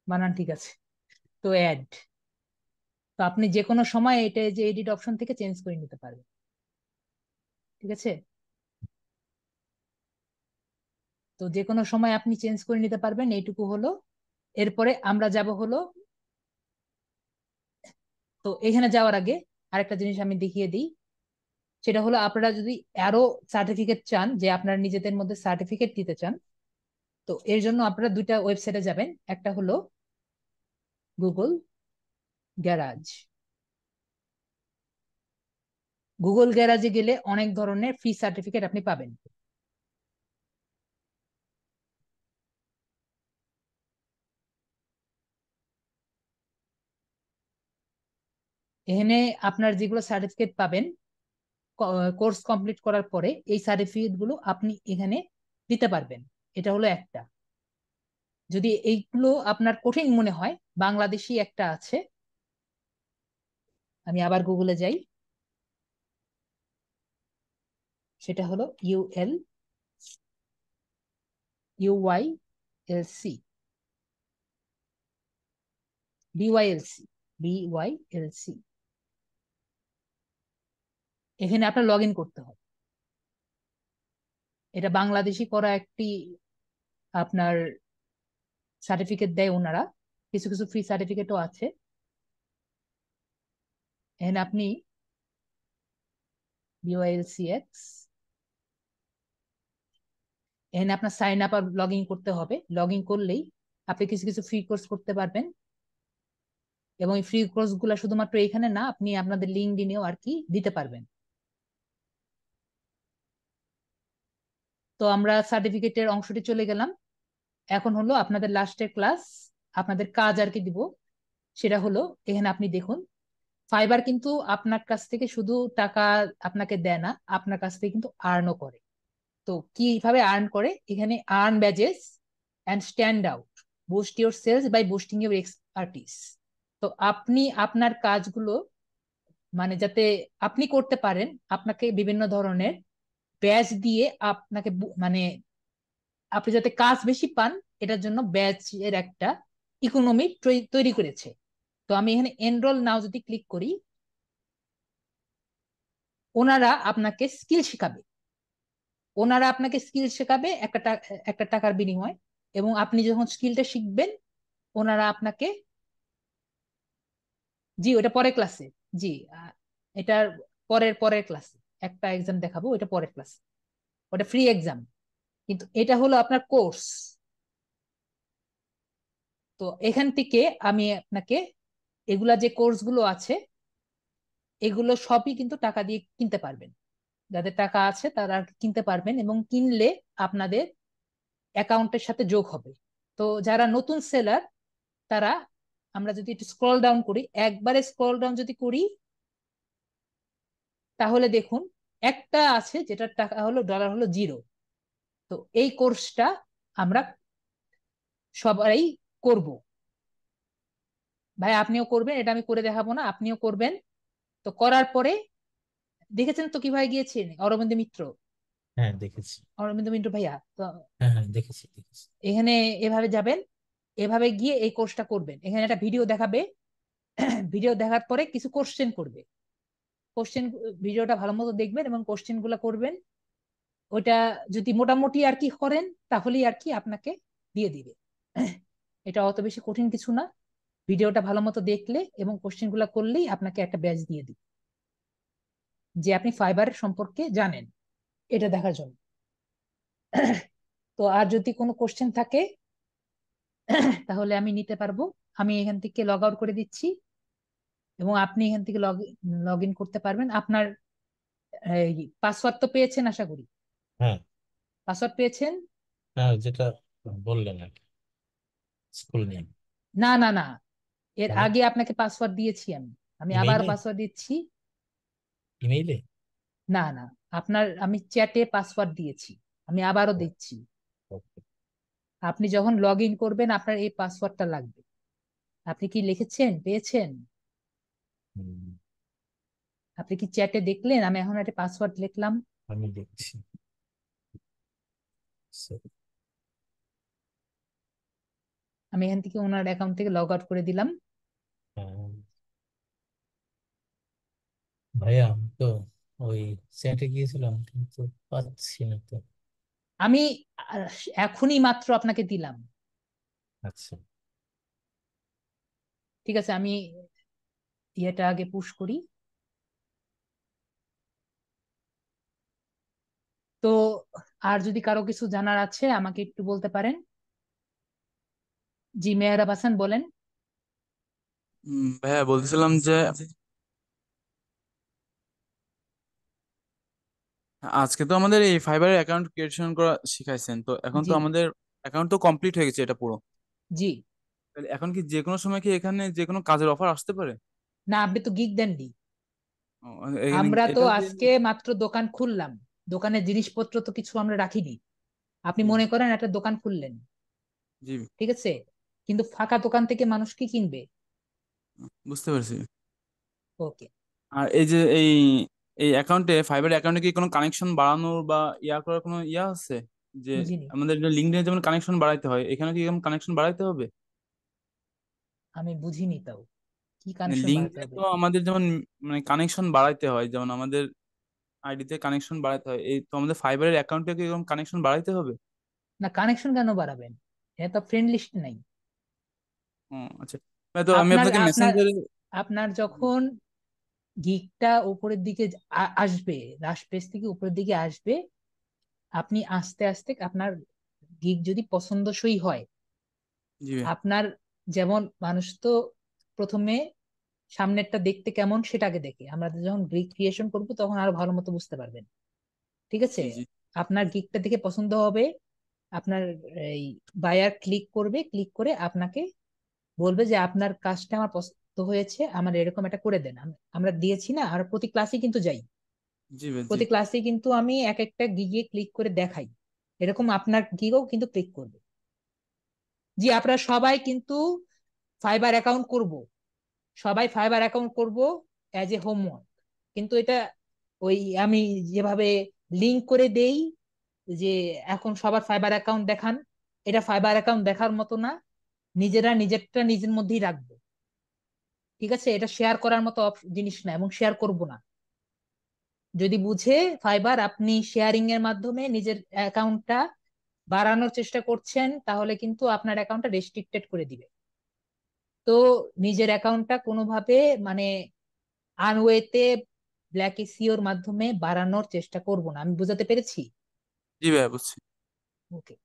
বানান ঠিক আছে। তো অ্যাড, তো আপনি যে কোনো সময় এটা যে এডিট অপশন থেকে চেঞ্জ করে নিতে পারবেন। ঠিক আছে? তো যে কোনো সময় আপনি চেঞ্জ করে নিতে পারবেন, এইটুকু হলো। এরপরে আমরা যাব হলো, তো এখানে যাওয়ার আগে আরেকটা জিনিস আমি দেখিয়ে দিই। সেটা হলো আপনারা যদি আরো সার্টিফিকেট চান, যে আপনারা নিজেদের মধ্যে সার্টিফিকেট দিতে চান, তো এর জন্য আপনারা দুইটা ওয়েবসাইটে যাবেন। একটা হলো গুগল গ্যারাজ। গুগল গ্যারাজে গেলে অনেক ধরনের ফ্রি সার্টিফিকেট আপনি পাবেন। এখানে আপনার যেগুলো সার্টিফিকেট পাবেন, কোর্স কমপ্লিট করার পরে এই সার্টিফিকেট গুলো আপনি এখানে দিতে পারবেন। এটা হলো একটা। যদি এইগুলো আপনার কঠিন মনে হয়, বাংলাদেশি একটা আছে, আমি আবার গুগলে যাই, সেটা হলো ইউওয়াইএলসি, বিওয়াইএলসি, বিওয়াইএলসি। এখানে আপনার লগ ইন করতে হবে। এটা বাংলাদেশি করা একটি আপনার সার্টিফিকেট দেয় ওনারা, কিছু কিছু ফ্রি সার্টিফিকেটও আছে। এখানে আপনি বিওয়াইএলসিএক্স, এখানে আপনার সাইন আপ আর লগ ইন করতে হবে। লগ ইন করলেই আপনি কিছু কিছু ফ্রি কোর্স করতে পারবেন। এবং এই ফ্রি কোর্স গুলা শুধুমাত্র এখানে না, আপনি আপনাদের লিঙ্কডইনেও আর কি দিতে পারবেন। তো আমরা সার্টিফিকেটের অংশটি চলে গেলাম। এখন হলো আপনাদের লাস্টের ক্লাস, আপনাদের কাজ আর কি দিব। সেটা হলো, এখানে আপনি দেখুন, ফাইবার কিন্তু আপনার কাছ থেকে শুধু টাকা আপনাকে দেয় না, আপনার কাছ থেকে কিন্তু আর্নও করে। তো কিভাবে আর্ন করে, এখানে earn badges and stand out, boost your sales by boosting your expertise. তো আপনি আপনার কাজগুলো মানে যাতে আপনি করতে পারেন, আপনাকে বিভিন্ন ধরনের ব্যাচ দিয়ে আপনাকে মানে আপনি যাতে কাজ বেশি পান, এটার জন্য ব্যাচ এর একটা ইকোনমি তৈরি করেছে। তো আমি এখানে এনরোল নাও যদি ক্লিক করি, ওনারা আপনাকে স্কিল শেখাবে। ওনারা আপনাকে স্কিল শেখাবে একটা টাকার বিনিময়। এবং আপনি যখন স্কিলটা শিখবেন, ওনারা আপনাকে, জি ওটা পরের ক্লাসে, জি এটার পরের পরের ক্লাসে একটা এক্সাম দেখাবো, ওটা পরের ক্লাসে, ওটা ফ্রি এক্সাম। কিন্তু এটা হলো আপনার কোর্স। তো এখান থেকে আমি আপনাকে এগুলা যে কোর্স গুলো আছে, এগুলো সবই কিন্তু টাকা দিয়ে কিনতে পারবেন। যাদের টাকা আছে তারা কিনতে পারবেন, এবং কিনলে আপনাদের অ্যাকাউন্টের সাথে যোগ হবে। তো যারা নতুন সেলার, তারা, আমরা যদি একটু স্ক্রল ডাউন করি, একবারে স্ক্রল ডাউন যদি করি, তাহলে দেখুন একটা আছে যেটার টাকা হলো ডলার হলো 0। তো এই কোর্সটা আমরা সবাই করব। ভাই আপনিও করবেন, এটা আমি করে দেখাবো না, আপনিও করবেন। তো করার পরে দেখেছেন তো কিভাবে গিয়েছেন, অরবিন্দ মিত্র, হ্যাঁ দেখেছি। অরবিন্দ মিত্র ভাইয়া তো হ্যাঁ হ্যাঁ দেখেছি দেখেছি। এখানে এভাবে যাবেন, এভাবে গিয়ে এই কোর্সটা করবেন। এখানে একটা ভিডিও দেখাবে, ভিডিও দেখার পরে কিছু কোশ্চেন করবে। কোশ্চেন, ভিডিওটা ভালো মতো দেখবেন এবং কোশ্চেন গুলা করবেন। ওইটা যদি মোটামুটি আর কি করেন, তাহলেই আর কি আপনাকে দিয়ে দিবে। এটা অত বেশি কঠিন কিছু না। ভিডিওটা ভালো মতো দেখলে এবং কোশ্চেন গুলা করলেই আপনাকে একটা ব্যাচ দিয়ে দিবে, যে আপনি ফাইবার সম্পর্কে জানেন, এটা দেখার জন্য। তো আর যদি কোনো কোশ্চেন থাকে, তাহলে আমি নিতে পারবো। আমি এখান থেকে লগ আউট করে দিচ্ছি, এবং আপনি এখান থেকে লগ ইন করতে পারবেন। আপনার পাসওয়ার্ড তো পেয়েছেন আশা করি, হ্যাঁ পাসওয়ার্ড পেয়েছেন। হ্যাঁ, যেটা বললেন আর কি, স্কুল নেম। না না না, এর তাহলে আগে আপনাকে পাসওয়ার্ড দিয়েছি আমি, আমি আবার ইমেইলে, পাসওয়ার্ড দিচ্ছি। ইমেইলে। না না, আপনার আমি চ্যাটে পাসওয়ার্ড দিয়েছি, আমি আবারও দিচ্ছি। ওকে। আপনি যখন লগ ইন করবেন, আপনার এই পাসওয়ার্ডটা লাগবে। আপনি কি লিখেছেন, পেয়েছেন? হুম, আপনি কি চ্যাটে দেখলেন আমি এখন একটা পাসওয়ার্ড লিখলাম? আমি দেখছি। So, আমি এখান থেকে ওনার অ্যাকাউন্ট থেকে লগ আউট করে দিলাম। আহ, ভাইয়া আমি তো ওই সেটে গিয়েছিলাম কিন্তু পাচ্ছি না তো। আমি আহ, এখনই মাত্র আপনাকে দিলাম। আচ্ছা। ঠিক আছে, আমি ইয়েটা আগে পুশ করি। তো আর যদি কারো কিছু জানার আছে আমাকে একটু বলতে পারেন। জি মেহরাব হাসান বলেন। ভাইয়া বলতেছিলাম যে আজকে তো আমাদের এই ফাইবারের অ্যাকাউন্ট ক্রিয়েশন করা শিখাইছেন, তো এখন তো জি আমাদের অ্যাকাউন্ট তো কমপ্লিট হয়ে গেছে এটা পুরো। জি। তাহলে এখন কি যে কোনো সময় কি এখানে যে কোনো কাজের অফার আসতে পারে? না, আপনি তো গিগ দেননি। ও, এখানে আমরা তো এটা যে আজকে মাত্র দোকান খুললাম, দোকানের জিনিসপত্র তো কিছু আমরা রাখিনি। আপনি জি মনে করেন একটা দোকান খুললেন, জি ঠিক আছে, কিন্তু ফাঁকা দোকান থেকে মানুষ কি কিনবে? বুঝতে পারছি। ওকে। আর এই যে এই অ্যাকাউন্টে, ফাইবার অ্যাকাউন্টে কি কোনো কানেকশন বাড়ানোর বা ইয়া করার কোনো ইয়া আছে? যে বুঝিনি। আমাদের লিঙ্কডইনে যেমন কানেকশন বাড়াইতে হয়, এখানে কি এরকম কানেকশন বাড়াইতে হবে? আমি বুঝিনি তাও, কি কানেকশন বাড়াতে লিঙ্কডইনে হবে? তো আমাদের যেমন মানে কানেকশন বাড়াইতে হয়, যেমন আমাদের আইডিতে কানেকশন বাড়াইতে হয়, এই তো আমাদের ফাইবারের অ্যাকাউন্টে কি এরকম কানেকশন বাড়াইতে হবে? না, কানেকশন কেন বাড়াবেন? এটা তো ফ্রেন্ড লিস্ট নাই। ও আচ্ছা, তো আমি আপনার আপনাকে আপনার মেসেঞ্জারে। আপনার যখন গিকটা উপরের দিকে আসবে, লাস্ট পেজ থেকে উপরের দিকে আসবে, আপনি আস্তে আস্তে আপনার গিক যদি পছন্দসই হয়, জি ভাই। আপনার, যেমন মানুষ তো প্রথমে সামনেরটা দেখতে কেমন সেটা আগে দেখে, আমরা যখন গিক ক্রিয়েশন করবো তখন আরো ভালো মতো বুঝতে পারবেন, ঠিক আছে? জি জি আপনার গিকটা দেখে পছন্দ হবে, আপনার এই বায়ার ক্লিক করবে, ক্লিক করে আপনাকে বলবে যে আপনার কাজটা আমার পছন্দ হয়েছে, আমার এরকম একটা করে দেন। আমরা দিয়েছি না, আর প্রতি ক্লাসে কিন্তু যাই, জি ভাই জি। প্রতি ক্লাসে কিন্তু আমি এক একটা গিগে ক্লিক করে দেখাই, এরকম আপনার গিগও কিন্তু ক্লিক করবে। জি, আপনারা সবাই কিন্তু ফাইবার অ্যাকাউন্ট করব, সবাই ফাইবার অ্যাকাউন্ট করব অ্যাজ এ হোমওয়ার্ক। কিন্তু এটা ওই আমি যেভাবে লিংক করে দেই যে এখন সবার ফাইবার অ্যাকাউন্ট দেখান, এটা ফাইবার অ্যাকাউন্ট দেখার মতো না, নিজেরা নিজেরটা নিজের মধ্যেই রাখবো, ঠিক আছে? এটা শেয়ার করার মতো জিনিস না, এবং শেয়ার করব না। যদি বুঝে ফাইবার আপনি শেয়ারিং এর মাধ্যমে নিজের অ্যাকাউন্টটা বাড়ানোর চেষ্টা করছেন, তাহলে কিন্তু আপনার অ্যাকাউন্টটা রেস্ট্রিক্টেড করে দিবে। তো নিজের অ্যাকাউন্টটা কোনোভাবে মানে আনওয়েতে ব্ল্যাক এসিওর মাধ্যমে বাড়ানোর চেষ্টা করব না। আমি বোঝাতে পেরেছি? জি ভাই বুঝছি। ওকে।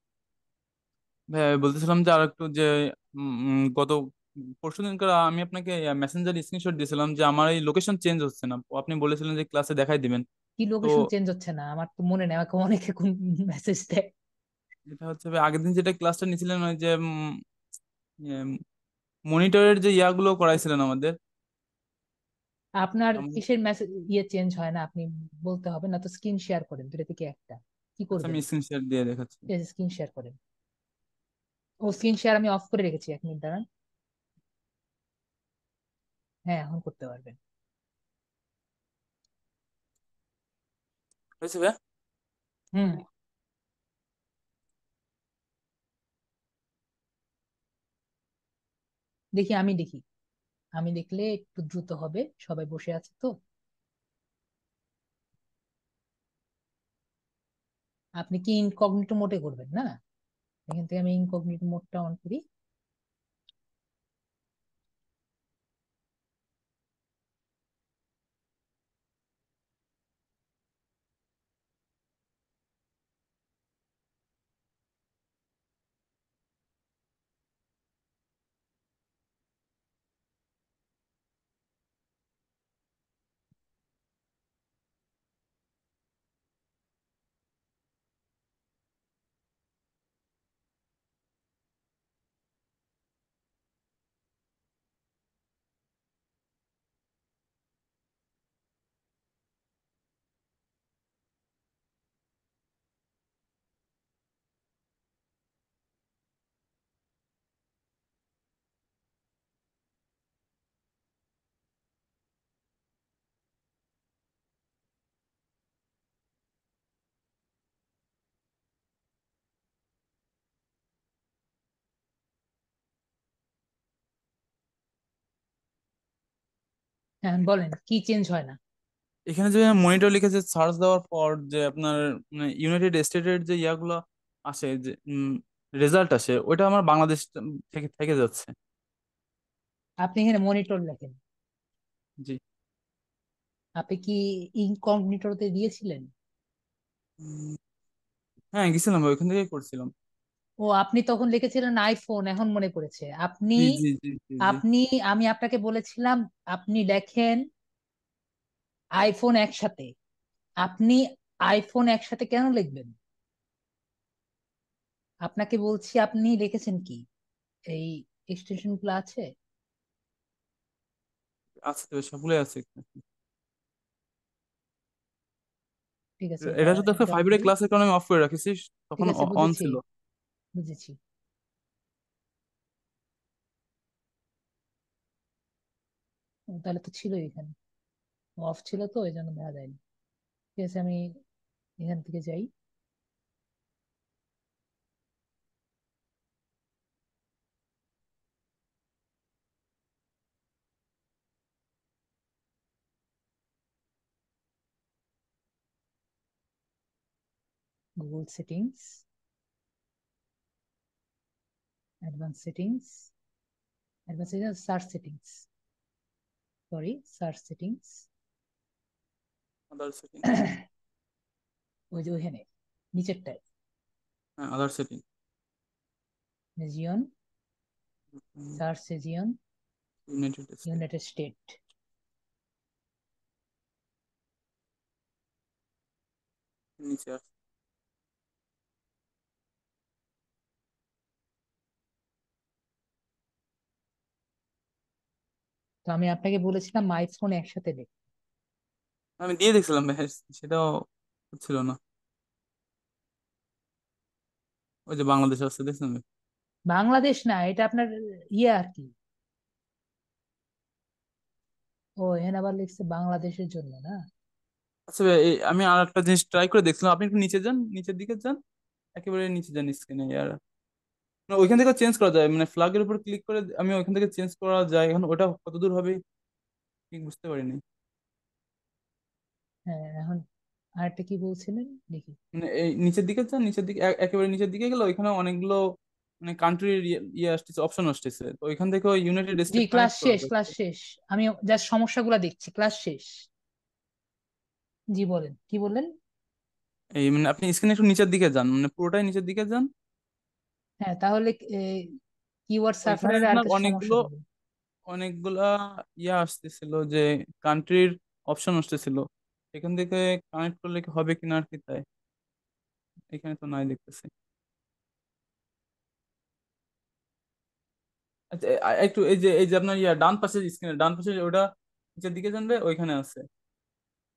ভাই আমি বলতেছিলাম যে আর একটু যে গত পরশুদিনকার আমি আপনাকে মেসেঞ্জার স্ক্রিনশট দিয়েছিলাম যে আমার এই লোকেশন চেঞ্জ হচ্ছে না, আপনি বলেছিলেন যে ক্লাসে দেখাই দিবেন। কি তো লোকেশন চেঞ্জ হচ্ছে না? আমার তো মনে নেই, আমাকে অনেকে কোন মেসেজ দেয়। এটা হচ্ছে ভাই, আগের দিন যেটা ক্লাসটা নিয়েছিলেন ওই যে মনিটরের যে ইয়াগুলো করাইছিলেন আমাদের। আপনার আম- কিসের মেসেজ চেঞ্জ হয় না? আপনি বলতে হবে না তো, স্ক্রিন শেয়ার করেন দুটো থেকে একটা, কি আচ্ছা আমি করবেন? স্ক্রিনশট দিয়ে দেখাচ্ছি। স্ক্রিন শেয়ার করেন। ও, স্ক্রিন শেয়ার আমি অফ করে রেখেছি, 1 মিনিট দাঁড়ান। হ্যাঁ, এখন করতে পারবেন। হয়েছে ভাই? হুম। দেখি, আমি দেখি, আমি দেখলে একটু দ্রুত হবে, সবাই বসে আছে তো। আপনি কি ইনকগনিটো মোডে করবেন না? এখান থেকে আমি ইনকগনিটো মোডটা অন করি। হ্যাঁ, বলেন কি চেঞ্জ হয় না? এখানে যে মনিটর লিখেছে, সার্চ দেওয়ার পর যে আপনার মানে ইউনাইটেড স্টেটের যে ইয়াগুলো আসে, যে রেজাল্ট আসে, ওইটা আমার বাংলাদেশ থেকে থেকে যাচ্ছে। আপনি এখানে মনিটর লেখেন। জি। আপনি কি ইনকগনিটোতে দিয়েছিলেন? উম, হ্যাঁ গেছিলাম ভাই, ওইখান থেকেই করছিলাম। ও, আপনি তখন লিখেছিলেন আইফোন, এখন মনে পড়েছে। আপনি জি জি জি জি জি। আপনি আমি আপনাকে বলেছিলাম আপনি লেখেন আইফোন একসাথে। আপনি আইফোন একসাথে কেন লিখবেন? আপনাকে বলছি আপনি লিখেছেন কি, এই এক্সটেনশন গুলো আছে? আছে তো, সবগুলোই আছে। ঠিক আছে, এটা এটা শুধু একটা এটা অফ ফাইবারের করি। ক্লাসের কারণে আমি অফ করে রাখেছি, ঠিক তখন আছে, অন বুঝেছি ছিল। বুঝেছি। তাহলে তো ছিল এখানে, অফ ছিল তো এই জন্য দেখা যায়নি। ঠিক আছে, আমি এখান থেকে যাই। Google settings, advance settings, advance settings, search settings, sorry search settings. Other settings. ওই যে ওইখানে নিচেরটায় হ্যাঁ, other setting. Region, search region, United State. United State. নিচে আসে। তো আমি আপনাকে বলেছিলাম মাই ফোন একসাথে দেখ। আমি দিয়ে দেখছিলাম ভাই, সেটাও হচ্ছিল না। ওই যে বাংলাদেশ আসছে দেখছেন ভাই? বাংলাদেশ না, এটা আপনার ইয়ে আর কি। ও এখানে আবার লিখছে বাংলাদেশের জন্য না। আচ্ছা ভাই, আমি আর একটা জিনিস ট্রাই করে দেখছিলাম, আপনি একটু নিচে যান, নিচের দিকে যান, একেবারে নিচে যান স্ক্রিনে। আর না, ওইখান থেকে চেঞ্জ করা যায়, মানে ফ্ল্যাগের উপর ক্লিক করে আমি ওইখান থেকে চেঞ্জ করা যায়, এখন ওটা কত দূর হবে ঠিক বুঝতে পারিনি। হ্যাঁ, এখন আরেকটা কি বলছিলেন দেখি। মানে এই নিচের দিকে যান, নিচের দিকে একেবারে নিচের দিকে গেলে ওইখানে অনেকগুলো মানে কান্ট্রির ইয়ে আসতেছে, অপশন আসতেছে, তো ওইখান থেকে ওই ইউনাইটেড জি, স্টেট ক্লাস কানেক্ট করা শেষ, ক্লাস যাচ্ছে। শেষ। আমি জাস্ট সমস্যাগুলো দেখছি, ক্লাস শেষ। জি বলেন, কি বললেন? এই মানে আপনি স্ক্রিনে একটু নিচের দিকে যান, মানে পুরোটাই নিচের দিকে যান। হ্যাঁ, তাহলে কিওয়ার্ড ওইখানে সার্ভারের আর আপনার একটা সমস্যা অনেকগুলো হবে। অনেকগুলা ইয়া আসতেছিল, যে কান্ট্রির অপশন আসতেছিল, এখান থেকে কানেক্ট করলে কি হবে কিনা আর কি, তাই এখানে তো নাই দেখতেছি। আচ্ছা, একটু এই যে আপনার ইয়া ডান পাশে, স্ক্রিনের ডান পাশে ওটা নিচের দিকে জানবে, ওইখানে আছে।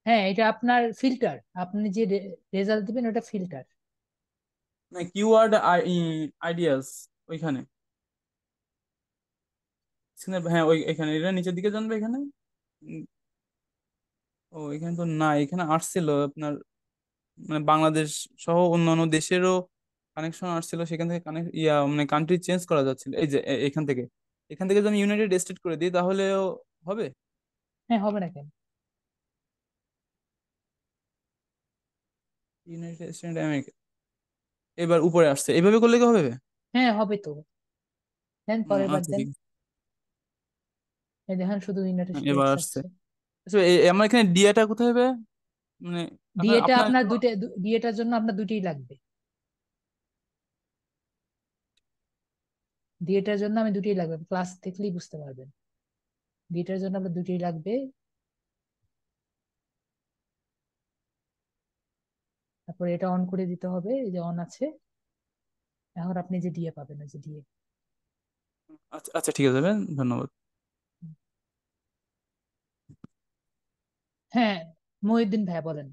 হ্যাঁ, এটা আপনার ফিল্টার, আপনি যে রেজাল্ট দিবেন ওটা ফিল্টার। না, কিওয়ার্ড আইডিয়াস ওইখানে স্ক্রিনের, হ্যাঁ ওই এখানে, এটা নিচের দিকে জানবে এখানে। উম, ও এখানে তো না, এখানে আসছিল আপনার মানে বাংলাদেশ সহ অন্যান্য দেশেরও কানেকশন আসছিল, সেখান থেকে কানেক্ট মানে কান্ট্রি চেঞ্জ করা যাচ্ছিল, এই যে এখান থেকে যদি আমি ইউনাইটেড স্টেট করে দিই তাহলেও হবে। হ্যাঁ, হবে না কেন? ইউনাইটেড স্টেট আমেরিকা এবার উপরে আসছে, এইভাবে করলে কি হবে? হ্যাঁ, হবে তো। দেন পরের বার আচ্ছা দেন। ঠিক আছে। এই দেখেন শুধু ইউনাইটেড হ্যাঁ, এবার স্টেটস আসছে। আসছে। আচ্ছা, আমার এখানে ডিয়াটা কোথায় হবে? মানে আপনার ডিএটা আপনার আপনার তো- দুইটা, ডিএটার জন্য আপনার দুইটাই লাগবে। ডিএটার জন্য আমি দুটোই লাগবে, ক্লাস দেখলেই বুঝতে পারবেন। ডিএটার জন্য আপনার দুটোই লাগবে। তারপর এটা অন করে দিতে হবে, এই যে অন আছে। এখন আপনি যে ডিএ পাবেন, ওই যে ডিএ। আচ্ছা আচ্ছা, ঠিক আছে ভাই, ধন্যবাদ। হ্যাঁ, মহিউদ্দিন ভাইয়া বলেন।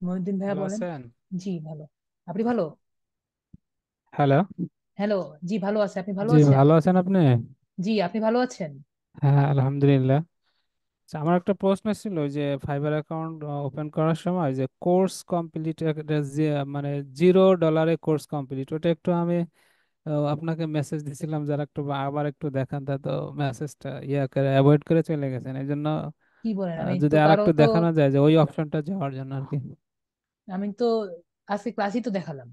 মহিউদ্দিন ভাইয়া ভালো বলেন। আছেন? জি ভালো। আপনি ভালো? হ্যালো। হ্যালো। জি ভালো আছে, আপনি ভালো জি, আছেন? ভালো আছেন আপনি? জি, আপনি ভালো আছেন? হ্যাঁ, আলহামদুলিল্লাহ। আচ্ছা, আমার একটা প্রশ্ন ছিল যে ফাইবার অ্যাকাউন্ট ওপেন করার সময় যে কোর্স কমপ্লিট, মানে $0 কোর্স কমপ্লিট, ওটা একটু আমি আপনাকে মেসেজ দিছিলাম, যারা একটু আবার একটু দেখান, তা তো মেসেজটা ইয়া করে অ্যাভয়েড করে চলে গেছেন, এই জন্য কি বলেন? আমি যদি তো আর কারো একটু তো, দেখানো যায় যে ওই অপশনটা যাওয়ার জন্য আর কি। আমি তো আজকে ক্লাসই তো দেখালাম।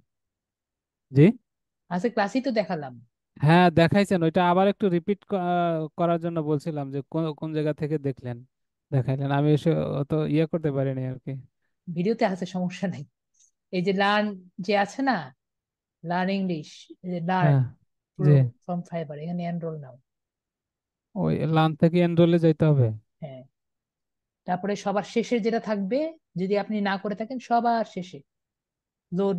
জি। আজকে ক্লাসই তো দেখালাম। হ্যাঁ, দেখাইছেন, ওইটা আবার একটু রিপিট করার জন্য বলছিলাম যে কোন কোন জায়গা থেকে দেখলেন, দেখাইলেন, আমি এসে অত ইয়ে করতে পারিনি আর কি। ভিডিওতে আছে, সমস্যা নাই। এই যে লার্ন যে আছে না, লার্ন ইংলিশ, এই যে লার্ন হ্যাঁ। জি। প্রো ফ্রম ফাইবার, এখানে এনরোল নাও। ওই লান থেকে এনরোলে যাইতে হবে। হ্যাঁ, তারপরে সবার শেষে যেটা থাকবে, যদি আপনি না করে থাকেন, সবার শেষে লোড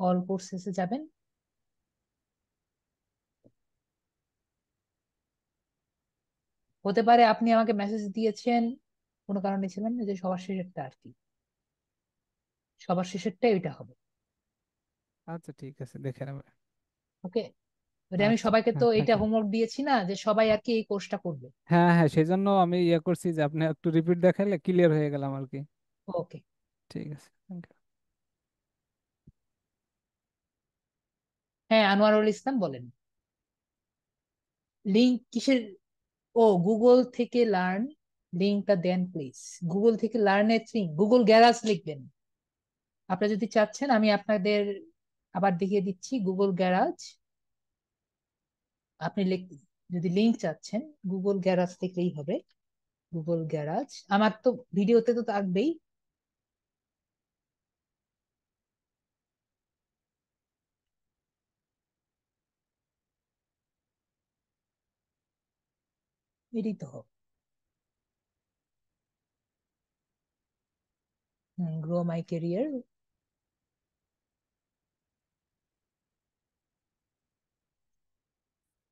অল কোর্সেসে যাবেন। হতে পারে আপনি আমাকে মেসেজ দিয়েছেন কোনো কারণে, ছিলেন না, যে সবার শেষেরটা আর কি, সবার শেষেরটা এটা হবে। আচ্ছা ঠিক আছে, দেখে নেবে। ওকে, ওটা আমি আচ্ছা, সবাইকে তো হ্যাঁ থ্যাংক এটা ইউ। হোমওয়ার্ক দিয়েছি না, যে সবাই আর কি এই কোর্সটা করবে। হ্যাঁ হ্যাঁ, সেই জন্য আমি ইয়ে করছি যে আপনি একটু রিপিট দেখাইলে ক্লিয়ার হয়ে গেলাম আর কি। ওকে। ঠিক আছে, থ্যাংক ইউ। হ্যাঁ, আনোয়ারুল ইসলাম বলেন। লিঙ্ক কিসের? ও, গুগল থেকে লার্ন, লিঙ্কটা দেন প্লিজ। গুগল থেকে লার্নের লিঙ্ক, গুগল গ্যারাজ লিখবেন। আপনারা যদি চাচ্ছেন আমি আপনাদের আবার দেখিয়ে দিচ্ছি, গুগল গ্যারাজ আপনি যদি লিঙ্ক চাচ্ছেন গুগল গ্যারাজ থেকেই হবে। গুগল গ্যারাজ আমার তো ভিডিওতে তো থাকবেই। এটাই তো হবে। গ্রো মাই ক্যারিয়ার,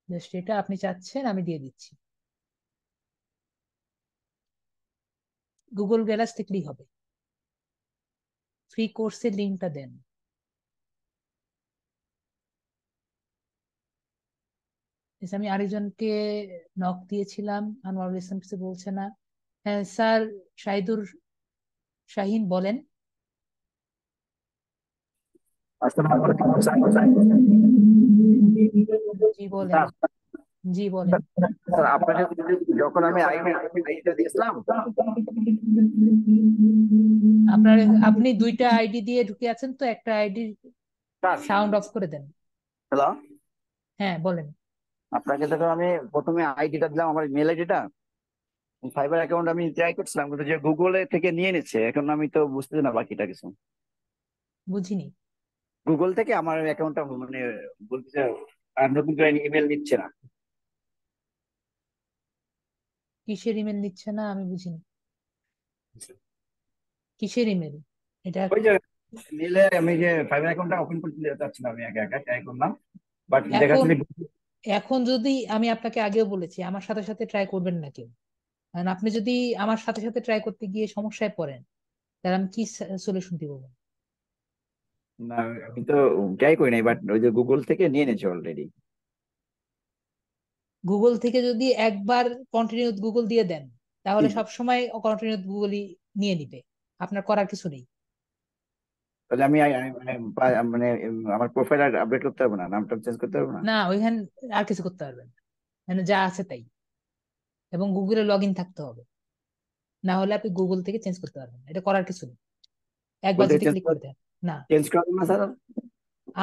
জাস্ট এটা আপনি চাচ্ছেন আমি দিয়ে দিচ্ছি। গুগল গ্যালাস থেকেই হবে। ফ্রি কোর্সের লিঙ্কটা দেন। আমি আরেকজনকে নক দিয়েছিলাম, আনোয়ারুল ইসলাম কিছু বলছে না। হ্যাঁ স্যার, শাহিদুর শাহিন বলেন। আসসালামু আলাইকুম স্যার। জি বলেন। জি বলেন। স্যার, আপনাকে যখন আমি আইডিটা দিয়েছিলাম। আপনার আপনি দুইটা আইডি দিয়ে ঢুকে আছেন তো, একটা আইডি স্যার, সাউন্ড অফ করে দেন। হ্যালো, হ্যাঁ বলেন। আপনাকে যখন আমি প্রথমে আইডিটা দিলাম, আমার মেল আইডিটা, ফাইবার অ্যাকাউন্ট আমি ট্রাই করছিলাম, কিন্তু যে গুগলে থেকে নিয়ে নিচ্ছে, এখন আমি তো বুঝতেছি না বাকিটা কিছু। বুঝিনি। গুগল থেকে আমার অ্যাকাউন্টটা মানে বলতেছে আর নতুন করে ইমেল নিচ্ছে না। কিসের ইমেল নিচ্ছে না আমি বুঝিনি। কিসের ইমেল এটা? ওই যে মেলে আমি যে ফাইবার অ্যাকাউন্টটা ওপেন করতে চাচ্ছিলাম, আমি একা একা ট্রাই করলাম, বাট এখন দেখাচ্ছে যে এখন যদি আমি আপনাকে আগেও বলেছি আমার সাথে সাথে ট্রাই করবেন না কেউ। কারণ আপনি যদি আমার সাথে সাথে ট্রাই করতে গিয়ে সমস্যায় পড়েন, তাহলে আমি কি সলিউশন দিব? না, আমি তো ট্রাই করি নাই, বাট ওই যে গুগল থেকে নিয়ে নিচ্ছে অলরেডি। গুগল থেকে যদি একবার কন্টিনিউ গুগল দিয়ে দেন, তাহলে সব সময় কন্টিনিউ গুগলই নিয়ে নিবে, আপনার করার কিছু নেই। তাহলে আমি মানে মানে আমার প্রোফাইল আর আপডেট করতে পারবো না, নামটা চেঞ্জ করতে পারবো না? না, ওইখানে আর কিছু করতে পারবেন না। মানে যা আছে তাই, এবং গুগলে লগ ইন থাকতে হবে, না হলে আপনি গুগল থেকে চেঞ্জ করতে পারবেন না। এটা করার কিছু নেই, একবার বলতে যদি চেঞ্জ ক্লিক করে দেন। না, চেঞ্জ করবো না স্যার?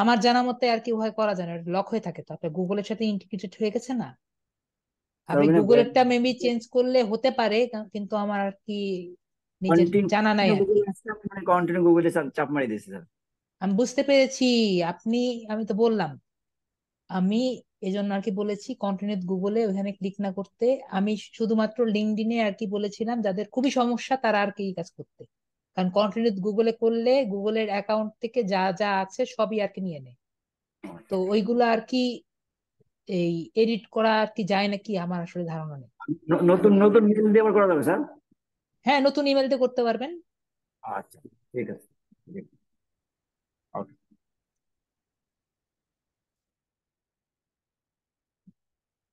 আমার জানা মতে আর কি ওভাবে করা যায় না, লক হয়ে থাকে, তো আপনার গুগলের সাথে ইন্টিগ্রেটেড হয়ে গেছে না। তার আপনি মানে গুগলেরটা মেবি চেঞ্জ করলে হতে পারে, কিন্তু আমার আর কি নিজের জানা নাই কন্টিনিউ আর কি। গুগল আসছে, মানে কন্টিনিউ গুগলে চাপ মারি দিয়েছে স্যার। আমি বুঝতে পেরেছি। আপনি, আমি তো বললাম, আমি এই জন্য আর কি বলেছি কন্টিনিউ গুগলে ওখানে ক্লিক না করতে। আমি শুধুমাত্র লিঙ্কডইনে আর কি বলেছিলাম যাদের খুবই সমস্যা তারা আর কি এই কাজ করতে। কারণ কন্টিনিউ গুগলে করলে গুগলের অ্যাকাউন্ট থেকে যা যা আছে সবই আর কি নিয়ে নেয়। তো ওইগুলো আর কি এই এডিট করা আর কি যায় নাকি আমার আসলে ধারণা নেই। নতুন নতুন মেল দিয়ে আবার করা যাবে স্যার? হ্যাঁ, নতুন ইমেল দিয়ে করতে পারবেন। আচ্ছা, ঠিক আছে। ওকে।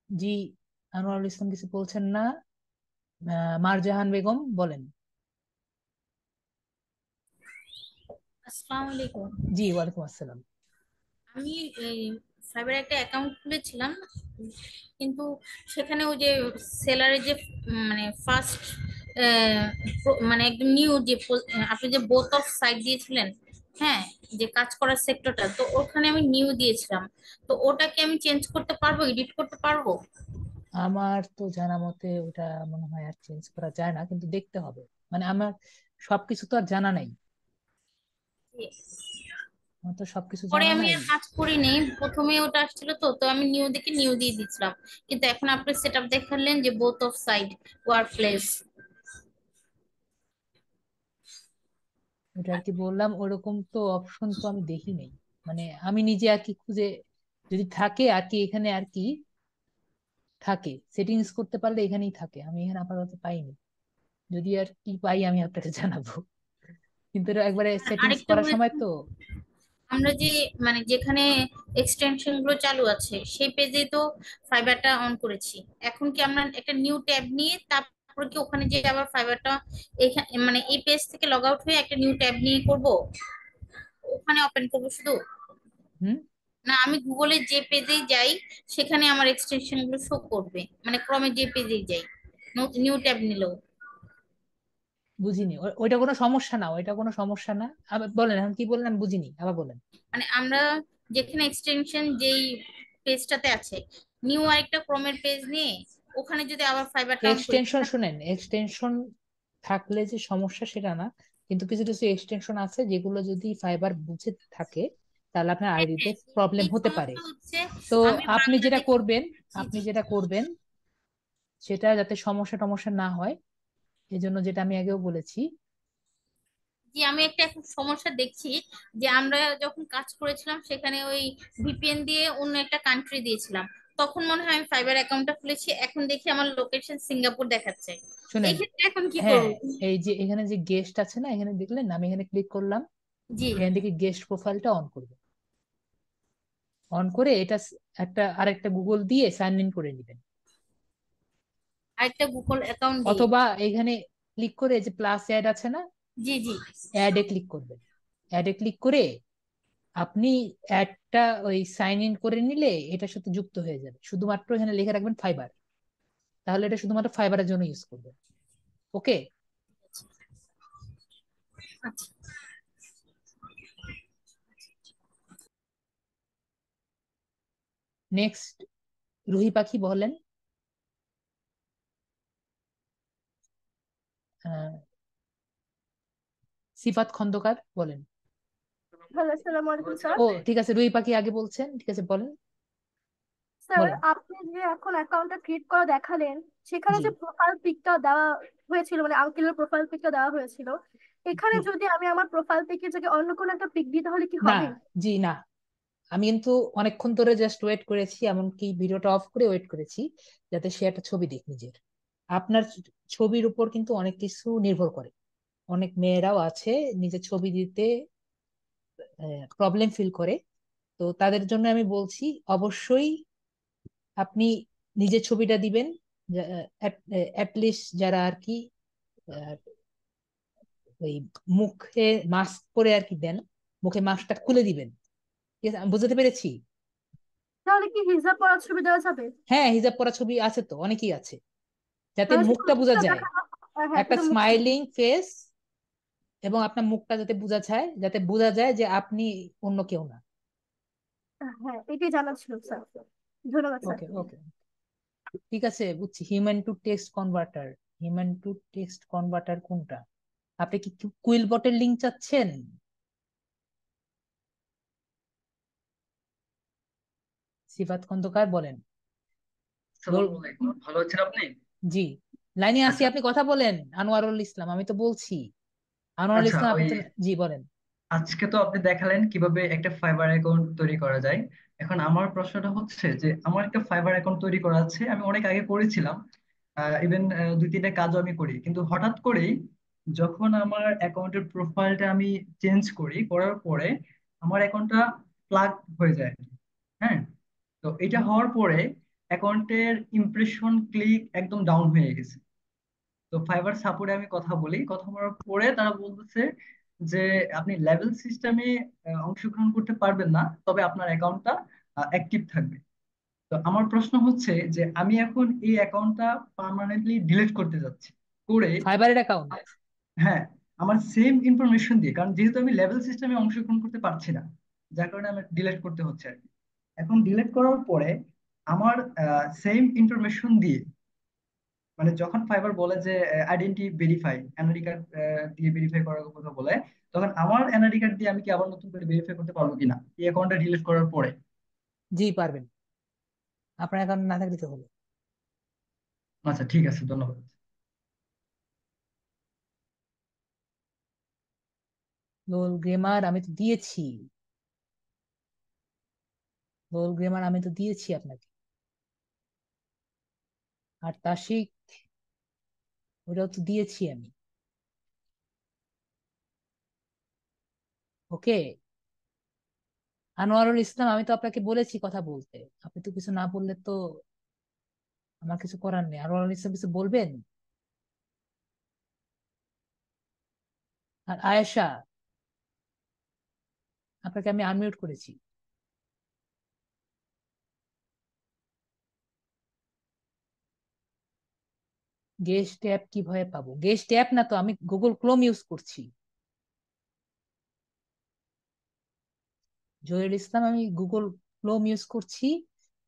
জি, আনোয়ারুল ইসলাম কিছু বলছেন না। মারজাহান বেগম বলেন। আসসালামু আলাইকুম। জি, ওয়ালাইকুম আসসালাম। আমি এই ফাইবার একটা অ্যাকাউন্ট খুলেছিলাম, কিন্তু সেখানে ওই যে সেলারের যে মানে ফার্স্ট মানে একদম নিউ যে আপনি যে বোথ অফ সাইড দিয়েছিলেন, হ্যাঁ, যে কাজ করার সেক্টরটা, তো ওখানে আমি নিউ দিয়েছিলাম। তো ওটাকে আমি চেঞ্জ করতে পারবো, এডিট করতে পারবো? আমার তো জানা মতে ওটা মনে হয় আর চেঞ্জ করা যায় না, কিন্তু দেখতে হবে। মানে আমার সবকিছু তো আর জানা নাই, আমার তো সবকিছু পরে জানা আমি নাই। আর কাজ করিনি, প্রথমে ওটা আসছিল, তো তো আমি নিউ দেখে নিউ দিয়ে দিচ্ছিলাম। কিন্তু এখন আপনি সেট আপ দেখালেন যে both of side work place. ওটা আর কি বললাম, ওরকম তো অপশন তো আমি দেখি নাই। মানে আমি নিজে আর কি খুঁজে, যদি থাকে আর কি এখানে আর কি থাকে, সেটিংস করতে পারলে এখানেই থাকে। আমি এখানে আপাতত পাইনি, যদি আর কি পাই আমি আপনাকে জানাবো, কিন্তু এটা একবারে আর সেটিংস আরেকটা করার সময় হয়েছে, তো। আমরা যে মানে যেখানে এক্সটেনশন গুলো চালু আছে সেই পেজে তো ফাইবারটা অন করেছি। এখন কি আমরা একটা নিউ ট্যাব নিয়ে তারপর কি ওখানে যে আবার ফাইবারটা এখানে মানে এই পেজ থেকে লগ আউট হয়ে একটা নিউ ট্যাব নিয়ে করব, ওখানে ওপেন করব শুধু? হুম, না, আমি গুগলে যে পেজেই যাই সেখানে আমার এক্সটেনশন গুলো শো করবে, মানে ক্রমে যে পেজেই যাই নিউ ট্যাব নিলেও? বুঝিনি। ওইটা কোনো সমস্যা না, ওইটা কোনো সমস্যা না। আবার বলেন, এখন কি বললেন আমি বুঝিনি, আবার বলেন। মানে আমরা যেখানে এক্সটেনশন যেই পেজটাতে আছে, নিউ আরেকটা ক্রমের পেজ নিয়ে ওখানে যদি আবার ফাইবারটা অন করি এক্সটেনশন শুনেন, এক্সটেনশন থাকলে যে সমস্যা সেটা না, কিন্তু কিছু কিছু এক্সটেনশন আছে যেগুলো যদি ফাইবার বুঝে থাকে তাহলে আপনার আইডিতে প্রবলেম এই হতে পারে। সমস্যা হচ্ছে তো আমি আপনি যেটা বাংলাদেশ। করবেন, জি আপনি জি। যেটা করবেন সেটা যাতে সমস্যা টমস্যা না হয়, এই জন্য যেটা আমি আগেও বলেছি। জি, আমি একটা এখন সমস্যা দেখছি যে আমরা যখন কাজ করেছিলাম সেখানে ওই ভিপিএন দিয়ে অন্য একটা কান্ট্রি দিয়েছিলাম, তখন মনে হয় আমি ফাইবার অ্যাকাউন্টটা খুলেছি, এখন দেখি আমার লোকেশন সিঙ্গাপুর দেখাচ্ছে। এই শুনেন, ক্ষেত্রে এখন কি হ্যাঁ, করব? এই যে এখানে যে গেস্ট আছে না, এখানে দেখলেন আমি এখানে ক্লিক করলাম, জি। এখান থেকে গেস্ট প্রোফাইলটা অন করবে, অন করে এটা একটা আরেকটা গুগল দিয়ে সাইন ইন করে নেবেন। আরেকটা গুগল অ্যাকাউন্ট দিয়ে? অথবা এখানে ক্লিক করে যে প্লাস অ্যাড আছে না, জি জি। অ্যাডে ক্লিক করবেন। অ্যাডে ক্লিক করে আপনি অ্যাডটা ওই সাইন ইন করে নিলে এটার সাথে যুক্ত হয়ে যাবে। শুধুমাত্র এখানে লিখে রাখবেন ফাইবার, তাহলে এটা শুধুমাত্র ফাইবারের জন্য ইউজ করবেন। ওকে, আচ্ছা। নেক্সট রুহি পাখি বলেন। আহ, সিফাত খন্দকার বলেন। হ্যালো, আসসালামু আলাইকুম স্যার। ও ঠিক আছে, রুহি পাখি আগে বলছেন, ঠিক আছে বলেন। স্যার, বলেন। আপনি যে এখন অ্যাকাউন্টটা ক্রিয়েট করে দেখালেন, সেখানে জি যে প্রোফাইল পিকটা দেওয়া হয়েছিল, মানে আঙ্কেলের প্রোফাইল পিকটা দেওয়া হয়েছিল, এখানে জি যদি আমি আমার প্রোফাইল পিকের জায়গায় অন্য কোনো একটা পিক দিই তাহলে কি না, হবে? জি না, আমি কিন্তু অনেকক্ষণ ধরে জাস্ট ওয়েট করেছি, এমনকি ভিডিওটা অফ করে ওয়েট করেছি যাতে সে একটা ছবি দিক নিজের। আপনার ছবির উপর কিন্তু অনেক কিছু নির্ভর করে। অনেক মেয়েরাও আছে নিজের ছবি দিতে প্রবলেম ফিল করে, তো তাদের জন্য আমি বলছি অবশ্যই আপনি নিজের ছবিটা দিবেন। অ্যাটলিস্ট যারা আর কি আহ, ওই মুখে মাস্ক পরে আর কি দেন, মুখে মাস্কটা খুলে দিবেন। ঠিক আছে, আমি বুঝতে পেরেছি। তাহলে কি হিজাব পরার ছবি দেওয়া যাবে? হ্যাঁ, হিজাব পরা ছবি আছে তো, অনেকেই আছে, যাতে মানে শুধু মুখটা বোঝা মুখটা যায়, দেখানো? হ্যাঁ, একটা শুধু মুখটা। স্মাইলিং ফেস, এবং আপনার মুখটা যাতে বোঝা যায়, যাতে বোঝা যায় যে আপনি অন্য কেউ না। হ্যাঁ, এটাই জানার ছিল স্যার। ধন্যবাদ স্যার। ওকে ওকে, ঠিক আছে, বুঝছি। Human to text converter, human to text converter কোনটা? আপনি কি কুইল বটের লিংক চাচ্ছেন? সিফাত খন্দকার বলেন। আসসালামু আলাইকুম, ভালো আছেন আপনি? জি, লাইনে আছি, আচ্ছা আপনি কথা বলেন। আনোয়ারুল ইসলাম, আমি তো বলছি আনোয়ারুল আচ্ছা ইসলাম, আপনি ওই তো। জি বলেন। আজকে তো আপনি দেখালেন কিভাবে একটা ফাইবার অ্যাকাউন্ট তৈরি করা যায়। এখন আমার প্রশ্নটা হচ্ছে যে আমার একটা ফাইবার অ্যাকাউন্ট তৈরি করা আছে, আমি অনেক আগে করেছিলাম, ইভেন 2-3টা কাজও আমি করি, কিন্তু হঠাৎ করেই যখন আমার অ্যাকাউন্টের প্রোফাইলটা আমি চেঞ্জ করার পরে আমার অ্যাকাউন্টটা প্লাগ হয়ে যায়। হ্যাঁ, তো এটা হুম, হওয়ার পরে অ্যাকাউন্টের ইমপ্রেশন ক্লিক একদম ডাউন হয়ে গেছে। তো ফাইবার সাপোর্টে আমি কথা বলি, কথা বলার পরে তারা বলতেছে যে আপনি লেভেল সিস্টেমে অংশগ্রহণ করতে পারবেন না, তবে আপনার অ্যাকাউন্টটা অ্যাক্টিভ থাকবে। তো আমার প্রশ্ন হচ্ছে যে আমি এখন এই অ্যাকাউন্টটা পার্মানেন্টলি ডিলিট করতে যাচ্ছি, করে ফাইবারের অ্যাকাউন্ট? হ্যাঁ, আমার সেম ইনফরমেশন দিয়ে, কারণ যেহেতু আমি লেভেল সিস্টেমে অংশগ্রহণ করতে পারছি না, যার কারণে আমার ডিলিট করতে হচ্ছে আর কি। এখন ডিলিট করার পরে আমার সেম ইনফরমেশন দিয়ে, মানে যখন ফাইবার বলে যে আইডেন্টি ভেরিফাই, এনআইডি কার্ড দিয়ে ভেরিফাই করার কথা বলে, তখন আমার এনআইডি কার্ড দিয়ে আমি কি আবার নতুন করে ভেরিফাই করতে পারবো কিনা এই অ্যাকাউন্টটা ডিলিট করার পরে? জি পারবেন, আপনার অ্যাকাউন্ট না থাকলে তো হলো। আচ্ছা ঠিক আছে, ধন্যবাদ। লোল গেমার আমি তো দিয়েছি, লোল গেমার আমি তো দিয়েছি আপনাকে। আর তাসিক ওটাও তো দিয়েছি আমি। ওকে, আনোয়ারুল ইসলাম, আমি তো আপনাকে বলেছি কথা বলতে, আপনি তো কিছু না বললে তো আমার কিছু করার নেই। আনোয়ারুল ইসলাম কিছু বলবেন? আর আয়েশা, আপনাকে আমি আনমিউট করেছি। গেস্ট অ্যাপ কিভাবে পাবো? গেস্ট অ্যাপ না তো, আমি গুগল ক্রোম ইউজ করছি। জহিরুল ইসলাম, আমি গুগল ক্রোম ইউজ করছি।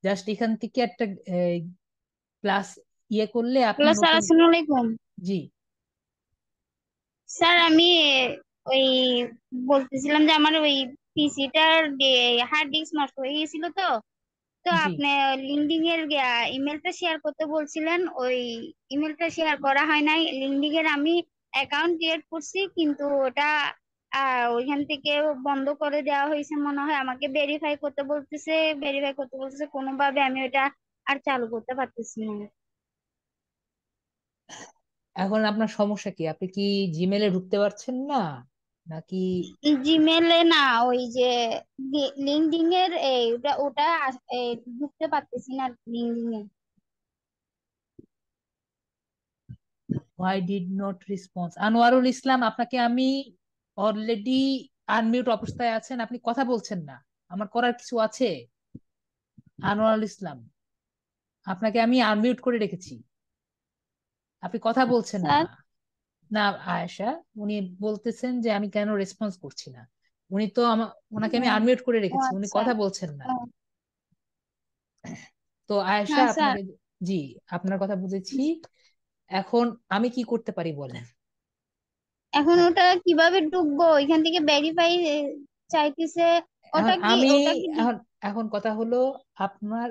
জাস্ট এখান থেকে একটা ক্লাস ইয়ে করলে আপনি হ্যালো স্যার, নতুন। আসসালামু আলাইকুম। জি স্যার আমি ওই বলতেছিলাম যে আমার ওই পিসিটার হার্ড ডিস্ক নষ্ট হয়ে গেছিল, তো তো জি আপনি লিঙ্কডিন এর ইমেলটা শেয়ার করতে বলছিলেন, ওই ইমেলটা শেয়ার করা হয় নাই। লিঙ্কডিন এর আমি অ্যাকাউন্ট ক্রিয়েট করছি, কিন্তু ওটা ওইখান থেকে বন্ধ করে দেওয়া হয়েছে মনে হয়। আমাকে ভেরিফাই করতে বলতেছে, কোনোভাবে আমি ওটা আর চালু করতে পারতেছি না। এখন আপনার সমস্যা কি? আপনি কি জিমেলে ঢুকতে পারছেন না নাকি? জিমেলে না, ওই যে লিঙ্কডিন এর ওটা ওটা ঢুকতে পারতেছি না লিঙ্কডিন এ। Why did not response? Anwarul Islam, আপনাকে আমি অলরেডি আনমিউট অবস্থায় আছেন, আপনি কথা বলছেন না, আমার করার কিছু আছে? আনোয়ারুল ইসলাম, আপনাকে আমি আনমিউট করে রেখেছি, আপনি কথা বলছেন না। স্যার, না আয়েশা, উনি বলতেছেন যে আমি কেন রেসপন্স করছি না। উনি তো ওনাকে আমি আনমিউট করে ও রেখেছি, উনি আচ্ছা। কথা বলছেন না। ও, তো আয়েশা হ্যাঁ স্যার, আপনাকে, জি আপনার কথা বুঝেছি। এখন আমি কি করতে পারি বলেন? এখন ওটা কিভাবে ঢুকবো? এখান থেকে ভেরিফাই চাইতেছে। এখন ওটা কি আমি, ওটা কি এখন এখন কথা হলো, আপনার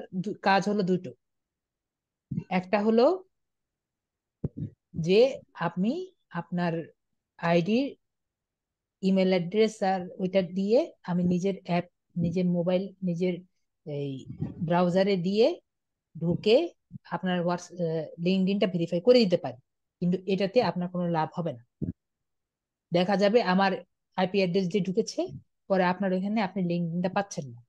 কাজ হলো দুটো। একটা হলো যে আপনি আপনার আইডির ইমেল অ্যাড্রেস আর ওইটা দিয়ে আমি নিজের অ্যাপ, নিজের মোবাইল, নিজের এই ব্রাউজারে দিয়ে ঢুকে আপনার লিঙ্কডইনটা ভেরিফাই করে দিতে পারি, কিন্তু এটাতে আপনার কোনো লাভ হবে না। দেখা যাবে আমার আইপি অ্যাড্রেস যে ঢুকেছে, পরে আপনার ওইখানে আপনি লিঙ্কডইনটা পাচ্ছেন না।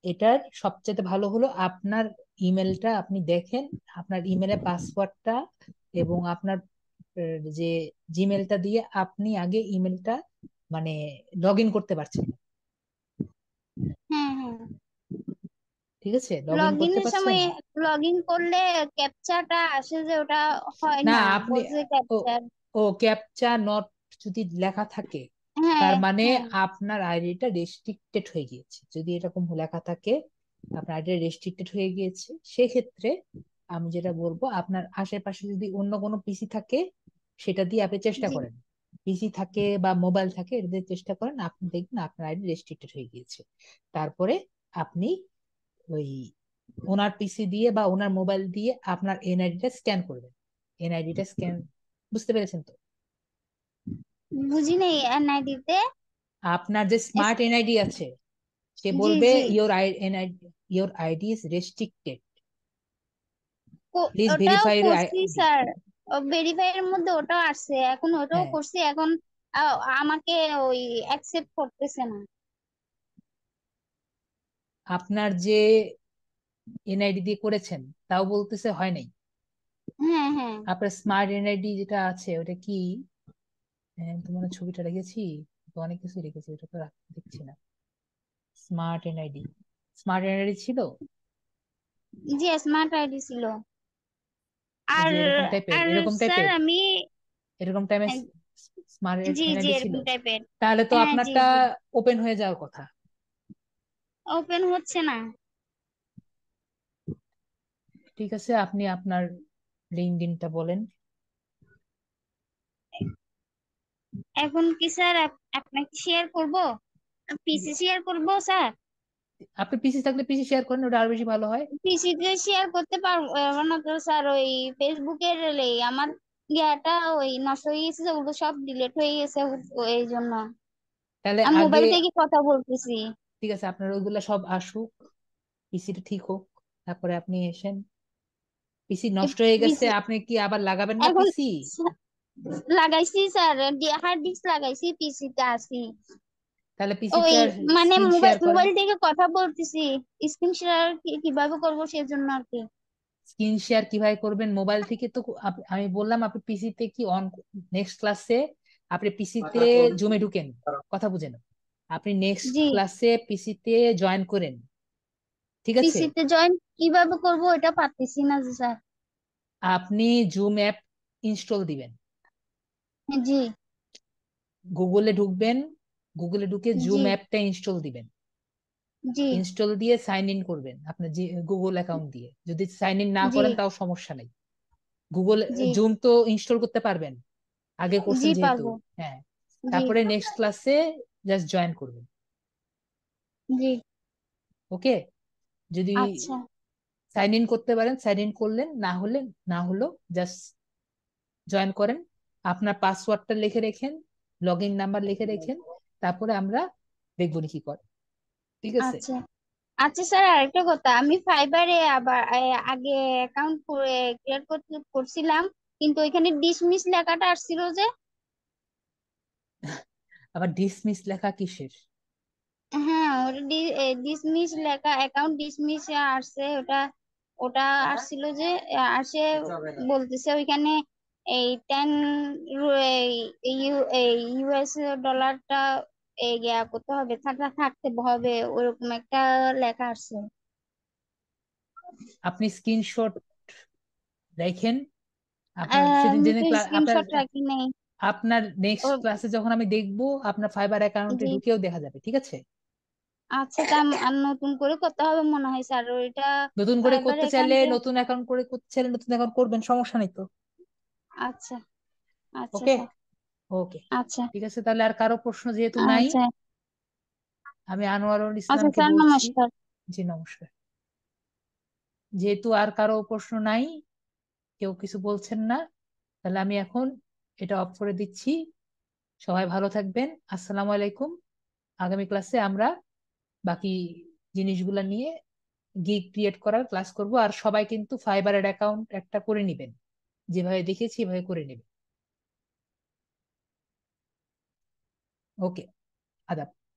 এটার সবচেয়ে ভালো হলো আপনার ইমেলটা আপনি দেখেন, আপনার ইমেলের পাসওয়ার্ডটা এবং আপনার যে জিমেলটা দিয়ে আপনি আগে ইমেলটা মানে লগ ইন করতে পারছেন না। হ্যাঁ হ্যাঁ, ঠিক আছে, লগ ইন লগ করতে ইনের পারছেন? সময় লগ ইন করলে ক্যাপচাটা আসে যে ওটা হয় না না, আপনি, বলছে ও ক্যাপচার। ও ক্যাপচা নট যদি লেখা থাকে, হ্যাঁ তার মানে হ্যাঁ, আপনার আইডিটা রেস্ট্রিক্টেড হয়ে গিয়েছে। যদি এরকম লেখা থাকে আপনার আইডিটা রেস্ট্রিক্টেড হয়ে গিয়েছে, সেক্ষেত্রে আমি যেটা বলবো, আপনার আশেপাশে যদি অন্য কোনো পিসি থাকে সেটা দিয়ে আপনি চেষ্টা জি করেন। পিসি থাকে বা মোবাইল থাকে, এটা দিয়ে চেষ্টা করেন, আপনি দেখবেন আপনার আইডি রেস্ট্রিক্টেড হয়ে গিয়েছে। তারপরে আপনি ওই ওনার পিসি দিয়ে বা ওনার মোবাইল দিয়ে আপনার এনআইডিটা স্ক্যান করবেন। এনআইডিটা স্ক্যান, বুঝতে পেরেছেন তো? বুঝি নাই এনআইডিতে। আপনার যে স্মার্ট এনআইডি আছে, সে জি বলবে জি, your ID is restricted, please ওটাও ভেরিফাই ইউর করছি আইডি। স্যার। ভেরিফাই এর মধ্যে ওটাও আসছে, এখন ওটাও হ্যাঁ, করছি। এখন আমাকে ওই অ্যাকসেপ্ট করতেছে না। আপনার যে এনআইডি দিয়ে করেছেন তাও বলতেছে হয় নাই। হ্যাঁ হ্যাঁ, আপনার স্মার্ট এনআইডি যেটা আছে ওটা কি? তোমার ছবিটা রেখেছি তো, অনেক কিছু রেখেছি, ওটা তো দেখছি না। স্মার্ট এনআইডি, স্মার্ট এনআইডি ছিল, জি স্মার্ট আইডি ছিল। এই আর যে এরকম টাইপের, আর এরকম স্যার টাইপের, আমি এরকম টাইপের স্মার্ট জি জি এনআইডি ছিল। এরকম টাইপের। তাহলে তো হ্যাঁ জি আপনারটা জি, ওপেন হয়ে যাওয়ার কথা। ওপেন হচ্ছে না। ঠিক আছে, আপনি আপনার লিঙ্কডইনটা বলেন। এখন কি স্যার আপনাকে শেয়ার করব? পিসি শেয়ার করব স্যার? আপনি পিসি থাকলে পিসি শেয়ার করেন, ওটা আরো বেশি ভালো হয়। পিসিতে শেয়ার করতে পারবো না তো স্যার। ওই ফেসবুকের আমার ইয়াটা ওই নষ্ট হয়ে গেছে, ওগুলো সব ডিলিট হয়ে গেছে। এই জন্য তাহলে আমি আগে, মোবাইল থেকে কথা বলতেছি। ঠিক আছে, আপনার ওইগুলা সব আসুক, পিসিটা ঠিক হোক, তারপরে আপনি এসেন। পিসি নষ্ট হয়ে গেছে, পিসি আপনি কি আবার লাগাবেন না এখন পিসি? লাগাইছি স্যার, হার্ড ডিস্ক লাগাইছি, পিসিতে আছি। তাহলে ওই পিসিতে আর মানে স্ক্রিন মোবাইল শেয়ার করেন। মোবাইল থেকে কথা বলতেছি, স্ক্রিন শেয়ার কিভাবে করবো সেজন্য আর কি। স্ক্রিন শেয়ার কিভাবে করবেন মোবাইল থেকে? তো আমি বললাম আপনি পিসিতে কি অন, নেক্সট ক্লাসে আপনি পিসিতে জুমে ঢুকেন, কথা বুঝেন, আপনি নেক্সট জি, ক্লাসে পিসিতে জয়েন করেন, ঠিক আছে? পিসিতে জয়েন কিভাবে করব এটা পারতেছি না যে স্যার। আপনি জুম অ্যাপ ইনস্টল দিবেন, জি গুগলে ঢুকবেন, গুগলে ঢুকে জুম জি অ্যাপটা ইনস্টল দিবেন, জি ইনস্টল দিয়ে সাইন ইন করবেন আপনার গুগল অ্যাকাউন্ট দিয়ে। যদি সাইন ইন না জি করেন তাও সমস্যা নেই, গুগল জি জুম তো ইনস্টল করতে পারবেন, আগে জি করছেন যেহেতু। পারবো। হ্যাঁ, জি তারপরে নেক্সট ক্লাসে জাস্ট জয়েন করবেন, জি ওকে? যদি আচ্ছা সাইন ইন করতে পারেন সাইন ইন করলেন, না হলো জাস্ট জয়েন করেন, আপনার পাসওয়ার্ডটা লিখে রেখেন, লগ ইন নাম্বার লিখে রেখেন, তারপরে আমরা দেখবো কি করে, ঠিক আছে? আচ্ছা আচ্ছা স্যার, আরেকটা কথা, আমি ফাইবারে আবার আগে অ্যাকাউন্ট করে ক্রিয়েট করছিলাম, কিন্তু ওইখানে ডিসমিস লেখাটা আসছিল যে। আবার ডিসমিস লেখা কিসের? হ্যাঁ, ওটা ডিসমিস লেখা, অ্যাকাউন্ট ডিসমিস আসছে, ওটা ওটা আসছিল যে, আসে বলতেছে ওইখানে এই 10 ইউএস ডলারটা করতে হবে, থাকতে হবে, ওরকম একটা লেখা আসছে। আপনি স্ক্রিনশট দেখেন, আপনার সেদিন আমি যেদিন তো আপনার স্ক্রিনশট রাখি নাই। আপনার নেক্সট ও ক্লাসে যখন আমি দেখবো আপনার ফাইবার অ্যাকাউন্টে জি, ঢুকেও দেখা যাবে, ঠিক আছে? আচ্ছা, তা আর নতুন করে করতে হবে মনে হয় স্যার ওইটা, নতুন করে ফাইবার করতে চাইলে অ্যাকাউন্টে। নতুন অ্যাকাউন্ট করে করতে চাইলে নতুন অ্যাকাউন্ট করবেন, সমস্যা নেই তো। আচ্ছা আচ্ছা ওকে, স্যার। ওকে, আচ্ছা ঠিক আছে। তাহলে আর কারো প্রশ্ন যেহেতু নাই, আচ্ছা আমি আনোয়ারুল আচ্ছা ইসলামকে স্যার, বলছি। নমস্কার। জি নমস্কার। যেহেতু আর কারো প্রশ্ন নাই, কেউ কিছু বলছেন না, তাহলে আমি এখন এটা অফ করে দিচ্ছি। সবাই ভালো থাকবেন, আসসালামু আলাইকুম। আগামী ক্লাসে আমরা বাকি জিনিসগুলা নিয়ে গিগ ক্রিয়েট করার ক্লাস করব। আর সবাই কিন্তু ফাইবারের অ্যাকাউন্ট একটা করে নেবেন, যেভাবে দেখেছি এভাবে করে নেবেন। ওকে, আদাব।